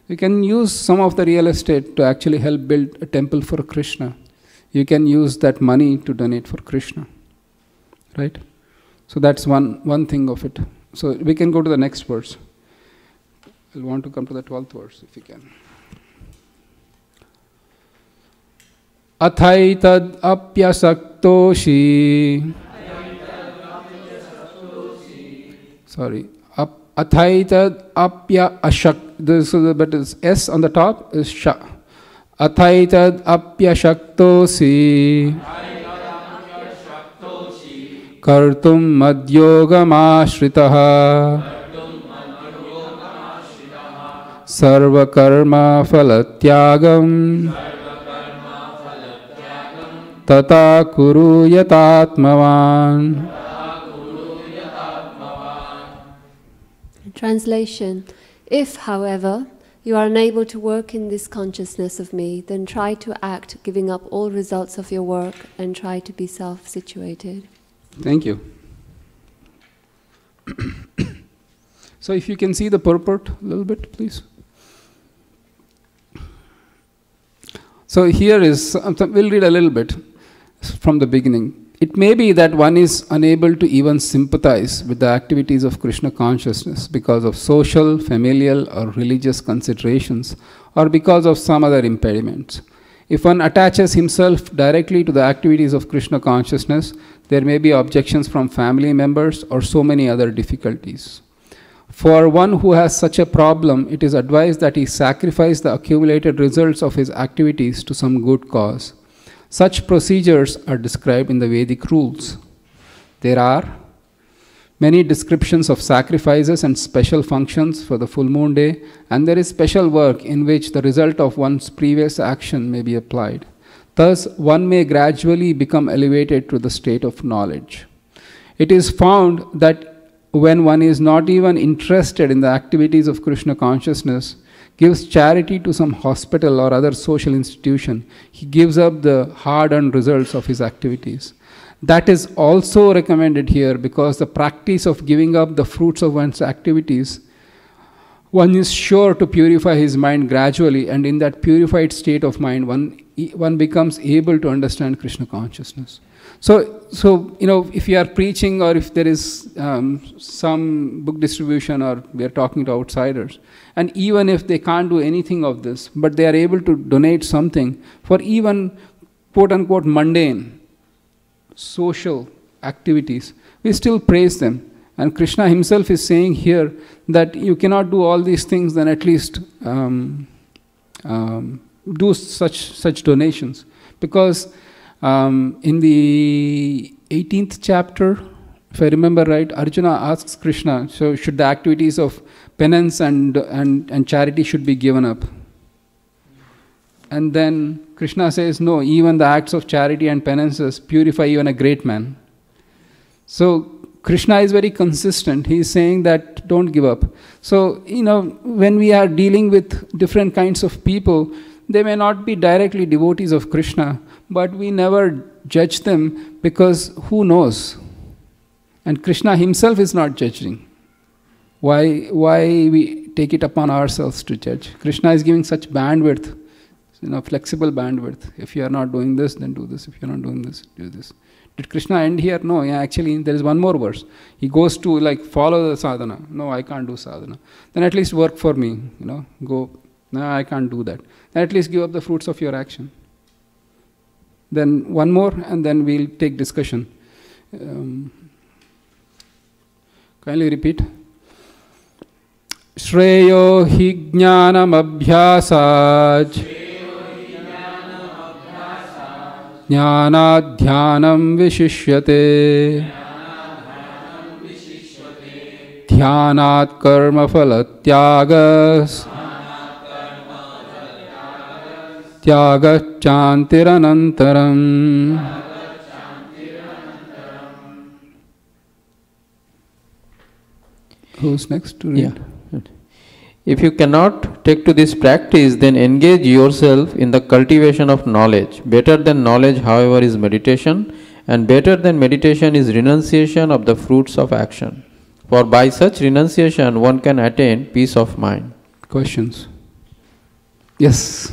You can use some of the real estate to actually help build a temple for Krishna. You can use that money to donate for Krishna. Right? So that's one thing of it. So we can go to the next verse. I'll want to come to the 12th verse if you can. Athaitad apyasaktoshi. Sorry. Athaitad apya ashak. But it's S on the top is sha. Athaitad apyashaktosi. Kartum madyogamashritah. Sarva karma phalatyagam. tata kuru yatatmavan. Translation. If, however, you are unable to work in this consciousness of me, then try to act, giving up all results of your work, and try to be self-situated. Thank you. So if you can see the purport a little bit, please. So here is, we'll read a little bit from the beginning. It may be that one is unable to even sympathize with the activities of Krishna consciousness because of social, familial, or religious considerations, or because of some other impediments. If one attaches himself directly to the activities of Krishna consciousness, there may be objections from family members or so many other difficulties. For one who has such a problem, it is advised that he sacrifice the accumulated results of his activities to some good cause. Such procedures are described in the Vedic rules. There are many descriptions of sacrifices and special functions for the full moon day, and there is special work in which the result of one's previous action may be applied. Thus, one may gradually become elevated to the state of knowledge. It is found that when one is not even interested in the activities of Krishna consciousness, gives charity to some hospital or other social institution, he gives up the hard-earned results of his activities. That is also recommended here because the practice of giving up the fruits of one's activities, one is sure to purify his mind gradually, and in that purified state of mind, one becomes able to understand Krishna consciousness. So if you are preaching, or if there is some book distribution, or we are talking to outsiders, and even if they can't do anything of this, but they are able to donate something for even quote-unquote mundane social activities, we still praise them. And Krishna himself is saying here that you cannot do all these things, then at least do such donations. Because in the 18th chapter, if I remember right, Arjuna asks Krishna, so should the activities of penance and charity should be given up? And then Krishna says, no, even the acts of charity and penances purify even a great man. So Krishna is very consistent. He is saying that don't give up. So, when we are dealing with different kinds of people, they may not be directly devotees of Krishna, but we never judge them because who knows? And Krishna himself is not judging. Why we take it upon ourselves to judge? Krishna is giving such bandwidth, flexible bandwidth. If you are not doing this, then do this. If you are not doing this, do this. Did Krishna end here? No, actually there is one more verse. He goes to follow the sadhana. No, I can't do sadhana. Then at least work for me. Go. No, I can't do that. Then at least give up the fruits of your action. Then one more, and then we'll take discussion. Kindly repeat. Shreyo hi jnanam abhyasaj jnanad dhyanam vishishyate dhyanat karma phalatyagas tyagachantiranantaram. Who's next to read? Yeah. If you cannot take to this practice, then engage yourself in the cultivation of knowledge. Better than knowledge, however, is meditation, and better than meditation is renunciation of the fruits of action. For by such renunciation, one can attain peace of mind. Questions? Yes.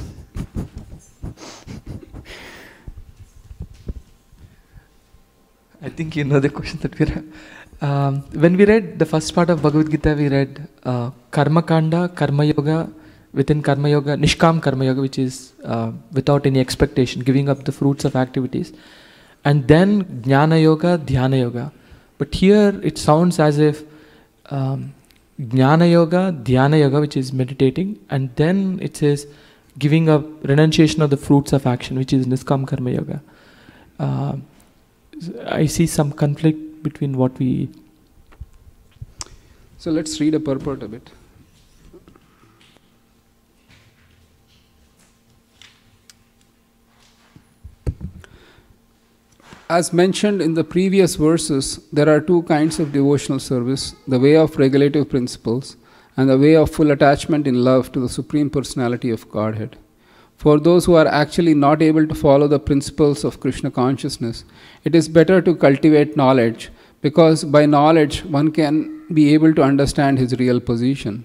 I think you know the question that we read. When we read the first part of Bhagavad Gita, we read Karma Kanda, Karma Yoga, within Karma Yoga, Nishkam Karma Yoga, which is without any expectation, giving up the fruits of activities. And then Jnana Yoga, Dhyana Yoga. But here it sounds as if Jnana Yoga, Dhyana Yoga, which is meditating, and then it says giving up renunciation of the fruits of action, which is Niskam Karma Yoga. I see some conflict between what we... So let's read a purport a bit. as mentioned in the previous verses, there are two kinds of devotional service, the way of regulative principles and the way of full attachment in love to the Supreme Personality of Godhead. For those who are actually not able to follow the principles of Krishna consciousness, it is better to cultivate knowledge, because by knowledge one can be able to understand his real position.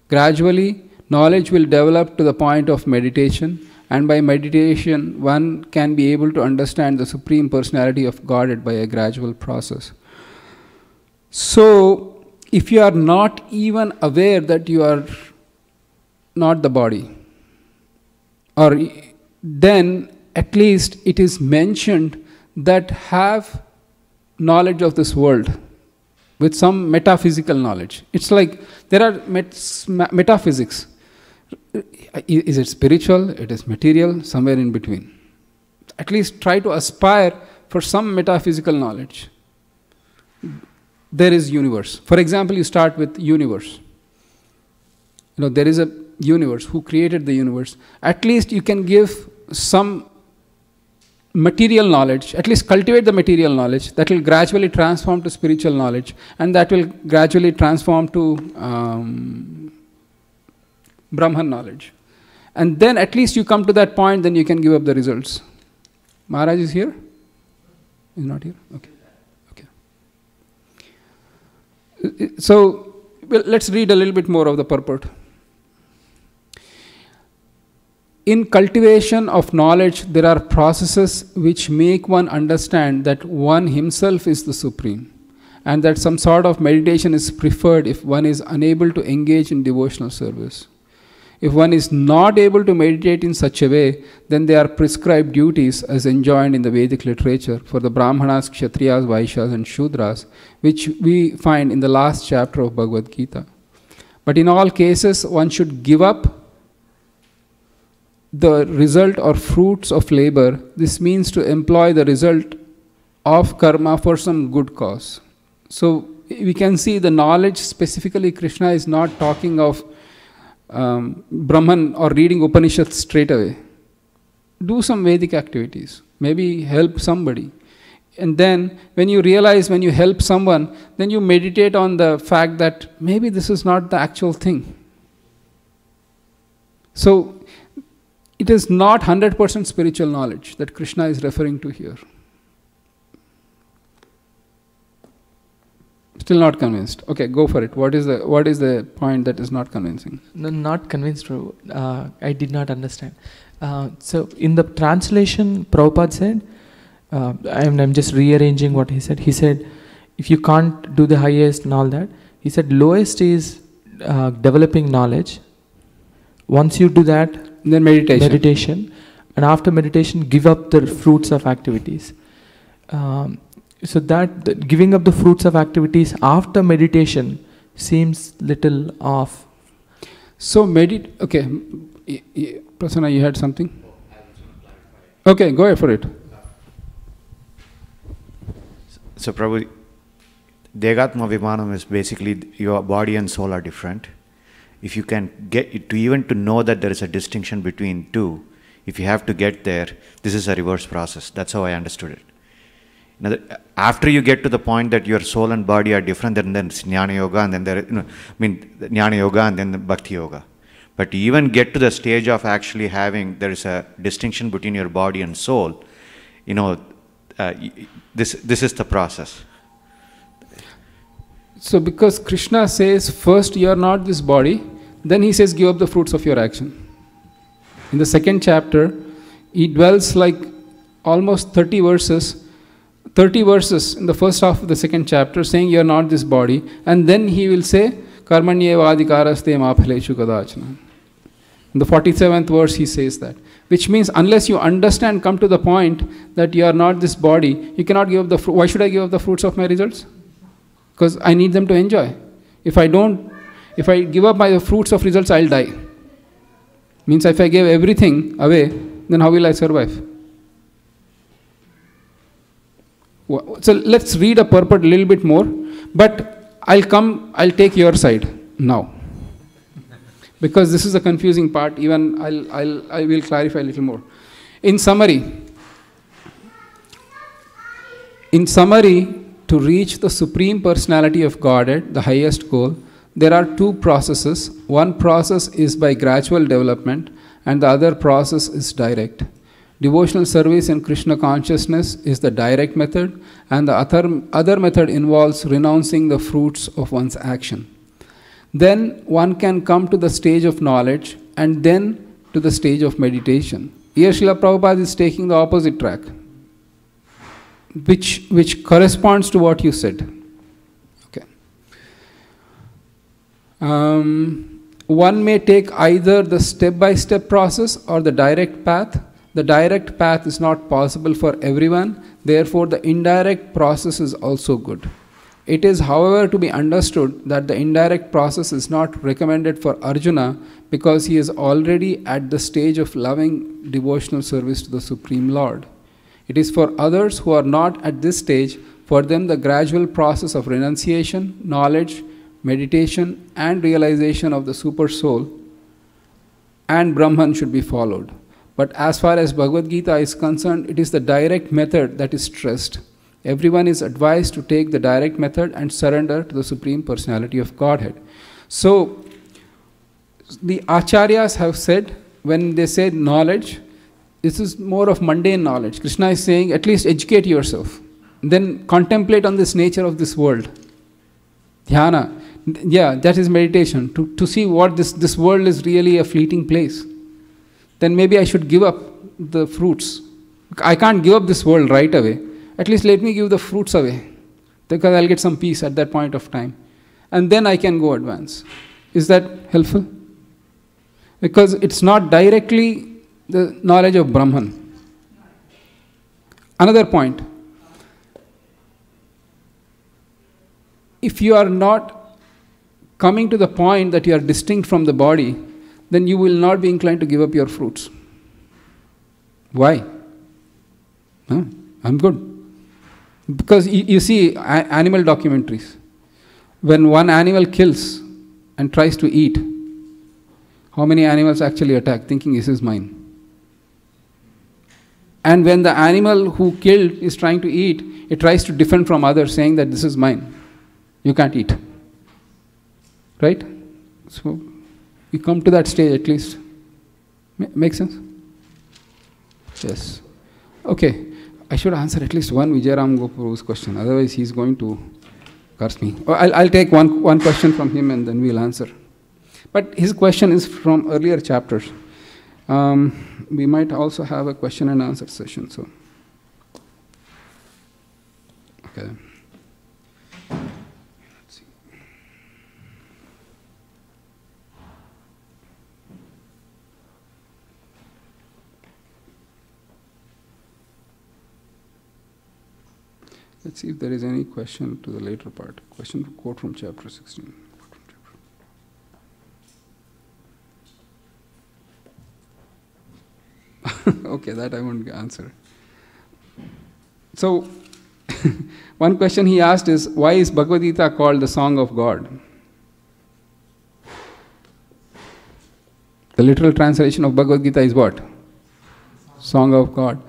Gradually, knowledge will develop to the point of meditation, and by meditation one can be able to understand the Supreme Personality of Godhead by a gradual process. So, if you are not even aware that you are not the body, or then at least it is mentioned that have knowledge of this world with some metaphysical knowledge. It's like there are metaphysics. Is it spiritual? It is material? Somewhere in between. At least try to aspire for some metaphysical knowledge. There is universe. For example, you start with universe. There is a universe. Who created the universe? At least you can give some material knowledge, at least cultivate the material knowledge that will gradually transform to spiritual knowledge, and that will gradually transform to Brahman knowledge. And then at least you come to that point, then you can give up the results. Maharaj is here? He's not here? Okay. So, let's read a little bit more of the purport. In cultivation of knowledge, there are processes which make one understand that one himself is the Supreme, and that some sort of meditation is preferred if one is unable to engage in devotional service. If one is not able to meditate in such a way, then there are prescribed duties as enjoined in the Vedic literature for the Brahmanas, Kshatriyas, Vaishyas and Shudras, which we find in the last chapter of Bhagavad Gita. But in all cases, one should give up the result or fruits of labor. This means to employ the result of karma for some good cause. So we can see the knowledge, specifically Krishna is not talking of Brahman or reading Upanishads straight away. Do some Vedic activities, maybe help somebody. And then when you realize, when you help someone, then you meditate on the fact that maybe this is not the actual thing. So it is not 100% spiritual knowledge that Krishna is referring to here. Still not convinced. Okay, go for it. What is the point that is not convincing? No, not convinced, Prabhu. I did not understand. So in the translation, Prabhupada said, I'm just rearranging what he said. He said, if you can't do the highest and all that, he said lowest is developing knowledge. Once you do that, then meditation. And after meditation, give up the fruits of activities. So that giving up the fruits of activities after meditation seems little off. So okay, Prasanna, you had something? Okay, go ahead for it. So Prabhu, Degatma Vimanam is basically your body and soul are different. If you can get to even to know that there is a distinction between two, if you have to get there, this is a reverse process. That's how I understood it. Now, after you get to the point that your soul and body are different, then it's Jnana Yoga, and then Jnana Yoga and then the Bhakti Yoga. But to even get to the stage of actually having, there is a distinction between your body and soul, this is the process. So because Krishna says, first you are not this body, then he says, give up the fruits of your action. In the second chapter, he dwells like almost 30 verses in the first half of the second chapter, saying you are not this body, and then he will say, Karmanyeva adhikaraste ma phaleshu kadachana. In the 47th verse, he says that. Which means, unless you understand, come to the point that you are not this body, you cannot give up the fruit. Why should I give up the fruits of my results? Because I need them to enjoy. If I give up my fruits of results, I'll die. Means if I give everything away, then how will I survive? So let's read a purport a little bit more, but I'll take your side now. Because this is a confusing part, even I will clarify a little more. In summary, In summary, to reach the Supreme Personality of Godhead, the highest goal, there are two processes. One process is by gradual development, and the other process is direct. Devotional service in Krishna consciousness is the direct method, and the other method involves renouncing the fruits of one's action. Then one can come to the stage of knowledge, and then to the stage of meditation. Here Srila Prabhupada is taking the opposite track, which corresponds to what you said. Okay. One may take either the step-by-step process or the direct path. The direct path is not possible for everyone, therefore the indirect process is also good. It is, however, to be understood that the indirect process is not recommended for Arjuna because he is already at the stage of loving devotional service to the Supreme Lord. It is for others who are not at this stage, for them the gradual process of renunciation, knowledge, meditation and realization of the Super Soul and Brahman should be followed. But as far as Bhagavad Gita is concerned, it is the direct method that is stressed. Everyone is advised to take the direct method and surrender to the Supreme Personality of Godhead. So, the Acharyas have said, when they say knowledge, this is more of mundane knowledge. Krishna is saying, at least educate yourself. Then contemplate on this nature of this world. Dhyana. Yeah, that is meditation. To see what this world is really a fleeting place. Then maybe I should give up the fruits. I can't give up this world right away. At least let me give the fruits away, because I'll get some peace at that point of time. And then I can go advance. Is that helpful? Because it's not directly the knowledge of Brahman. Another point. If you are not coming to the point that you are distinct from the body, then you will not be inclined to give up your fruits. Why? No, I'm good. Because you see animal documentaries. When one animal kills and tries to eat, how many animals actually attack thinking this is mine? And when the animal who killed is trying to eat, it tries to defend from others saying that this is mine. You can't eat. Right? So, we come to that stage at least. Make sense? Yes. Okay. I should answer at least one Vijayaram Gopuru's question. Otherwise, he's going to curse me. I'll take one question from him and then we'll answer. But his question is from earlier chapters. We might also have a question and answer session. So, okay. Let's see if there is any question to the later part. Question quote from chapter 16. Okay, that I won't answer. So, one question he asked is, why is Bhagavad Gita called the Song of God? The literal translation of Bhagavad Gita is what? Song of God.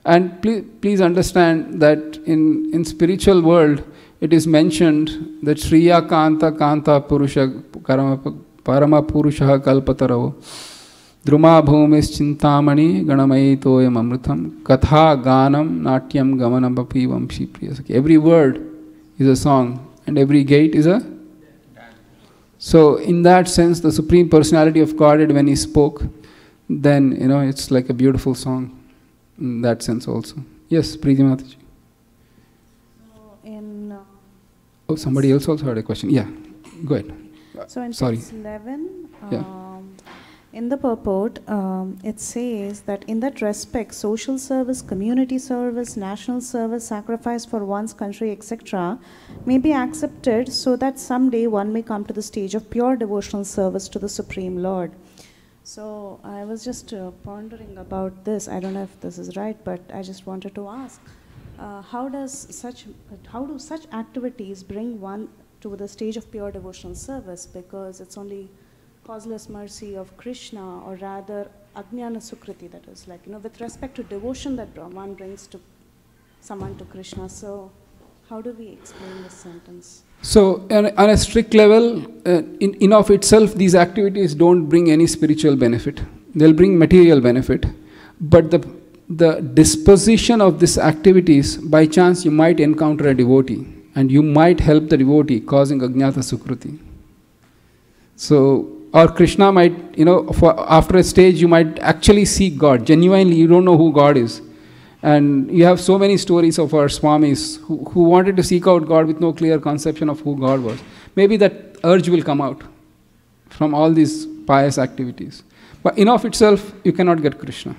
And please understand that in spiritual world, it is mentioned that Shriya Kanta Kanta Purusha Parama Purusha Kalpataravo Druma Bhumis Chintamani Ganamayi Toyam Amritam Katha Ganam Natyam Gamanam Papi Vamshi Priyasaki. Every word is a song and every gate is a... So in that sense, the Supreme Personality of Godhead, when he spoke, then, it's like a beautiful song. In that sense also. Yes, Preeti Mataji. So somebody else also had a question. Yeah, go ahead. So in Sorry. text 11, Yeah. in the purport, it says that in that respect, social service, community service, national service, sacrifice for one's country, etc., may be accepted so that someday one may come to the stage of pure devotional service to the Supreme Lord. So I was just pondering about this. I don't know if this is right, but I just wanted to ask, how do such activities bring one to the stage of pure devotional service? Because it's only causeless mercy of Krishna, or rather Ajnana Sukriti, that is like, with respect to devotion that one brings to someone to Krishna. So, how do we explain this sentence? So, on a strict level, in of itself, these activities don't bring any spiritual benefit. They'll bring material benefit. But the disposition of these activities, by chance you might encounter a devotee, and you might help the devotee, causing Ajnata Sukruti. So, or Krishna might, after a stage you might actually seek God. Genuinely, you don't know who God is. And you have so many stories of our Swamis who wanted to seek out God with no clear conception of who God was. Maybe that urge will come out from all these pious activities. But in of itself, you cannot get Krishna.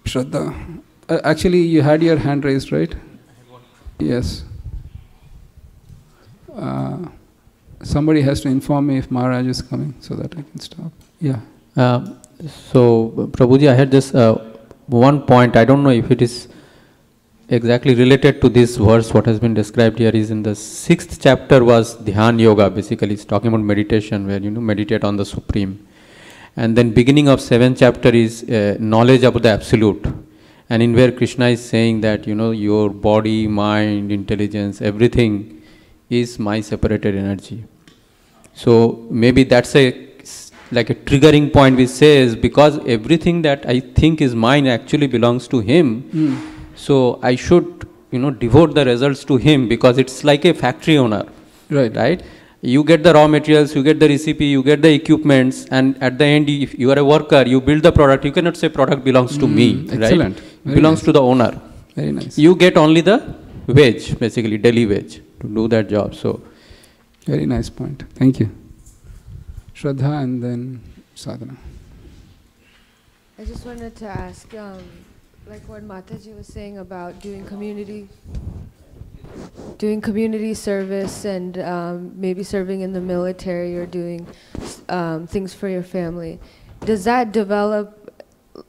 Shraddha. Actually, you had your hand raised, right? Yes. Somebody has to inform me if Maharaj is coming so that I can stop. Yeah. So, Prabhuji, I had this one point. I don't know if it is exactly related to this verse. What has been described here is in the 6th chapter was Dhyan Yoga. Basically, it's talking about meditation, where meditate on the Supreme. And then beginning of 7th chapter is knowledge about the Absolute. And in where Krishna is saying that, your body, mind, intelligence, everything is my separated energy. So maybe that's like a triggering point which says, because everything that I think is mine actually belongs to him, so I should, devote the results to him, because it's like a factory owner. Right? You get the raw materials, you get the recipe, you get the equipments, and at the end, if you are a worker, you build the product. You cannot say product belongs to me. Excellent. Right? Belongs to the owner. Very nice. You get only the wage, basically daily wage, to do that job. So, very nice point. Thank you. Shraddha and then Sadhana. I just wanted to ask, like what Mataji was saying about doing community service and maybe serving in the military or doing things for your family. Does that develop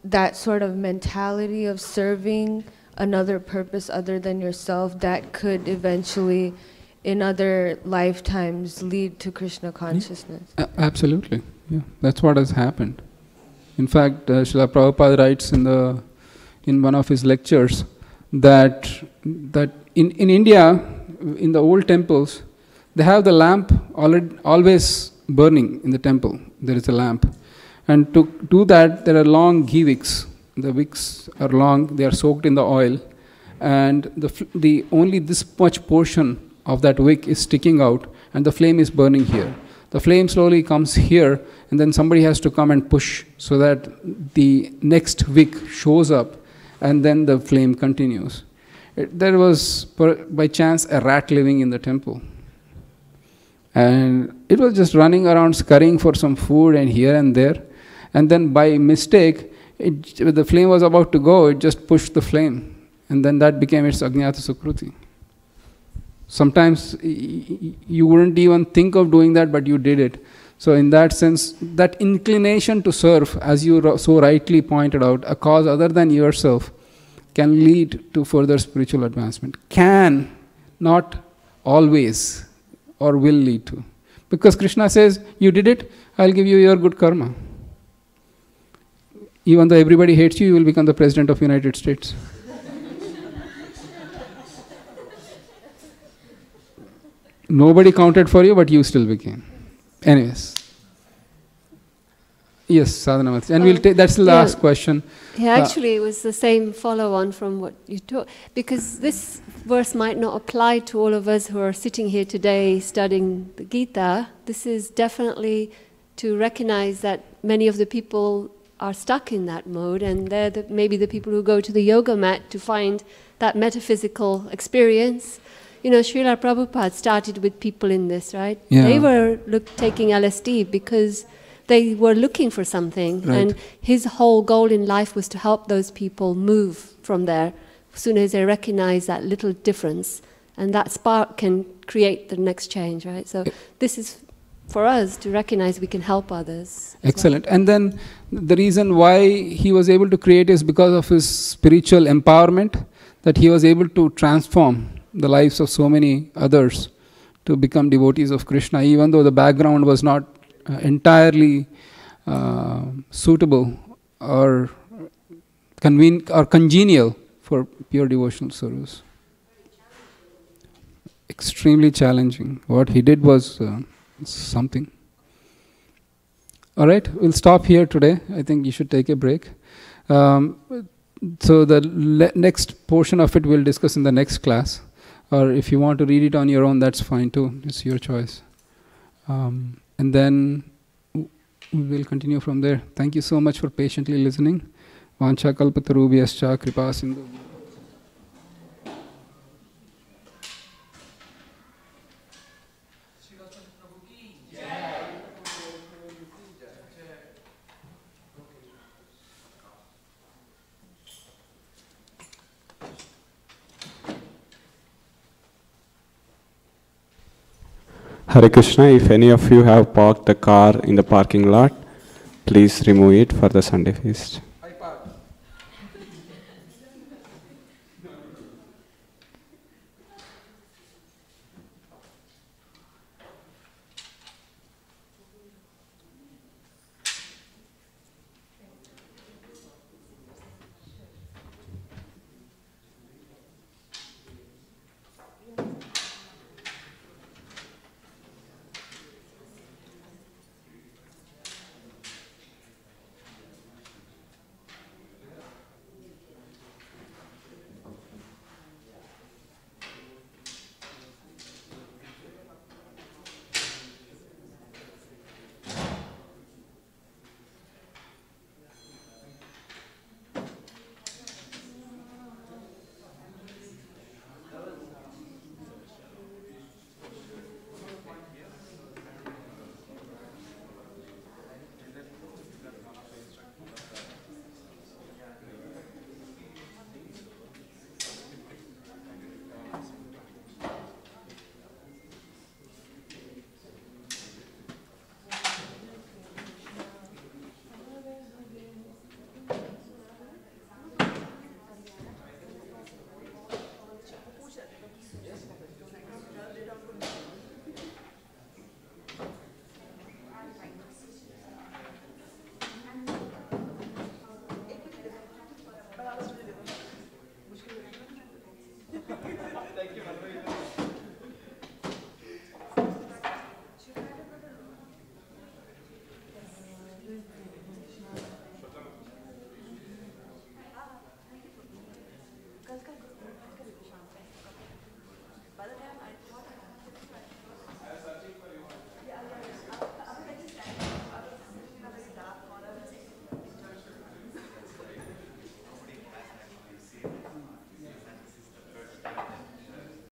that sort of mentality of serving another purpose other than yourself that could eventually, in other lifetimes, lead to Krishna consciousness? Absolutely. Yeah, that's what has happened. In fact, Srila Prabhupada writes in one of his lectures that in India, in the old temples, they have the lamp always burning in the temple. There is a lamp. And to do that, there are long ghee wicks. The wicks are long, they are soaked in the oil. And the only this much portion of that wick is sticking out, and the flame is burning here. The flame slowly comes here, and then somebody has to come and push so that the next wick shows up, and then the flame continues. There was, by chance, a rat living in the temple. And it was just running around scurrying for some food and here and there. And then by mistake, when the flame was about to go, it just pushed the flame. And then that became its Ajnata Sukruti. Sometimes you wouldn't even think of doing that, but you did it. So in that sense, that inclination to serve, as you so rightly pointed out, a cause other than yourself, can lead to further spiritual advancement. Can, not always, or will lead to. Because Krishna says, you did it, I'll give you your good karma. Even though everybody hates you, you will become the President of the United States. Nobody counted for you, but you still became. Anyways. Yes, Sadhana. And we'll take, that's the last question. Yeah, actually it was the same follow-on from what you taught. Because this verse might not apply to all of us who are sitting here today studying the Gita. This is definitely to recognize that many of the people are stuck in that mode, and they're maybe the people who go to the yoga mat to find that metaphysical experience. Srila Prabhupada started with people in this, right? Yeah. They were taking LSD because they were looking for something, right. And his whole goal in life was to help those people move from there as soon as they recognize that little difference, and that spark can create the next change, right? So this is for us to recognize we can help others. Excellent. And then the reason why he was able to create is because of his spiritual empowerment, that he was able to transform the lives of so many others to become devotees of Krishna, even though the background was not entirely suitable or congenial for pure devotional service. Extremely challenging. What he did was something. All right, we'll stop here today. I think you should take a break. So the next portion of it we'll discuss in the next class. Or if you want to read it on your own, that's fine too. It's your choice. And then we'll continue from there. Thank you so much for patiently listening. Vancha kalpatarubhyascha kripa sindhu. Hare Krishna, if any of you have parked the car in the parking lot, please remove it for the Sunday feast.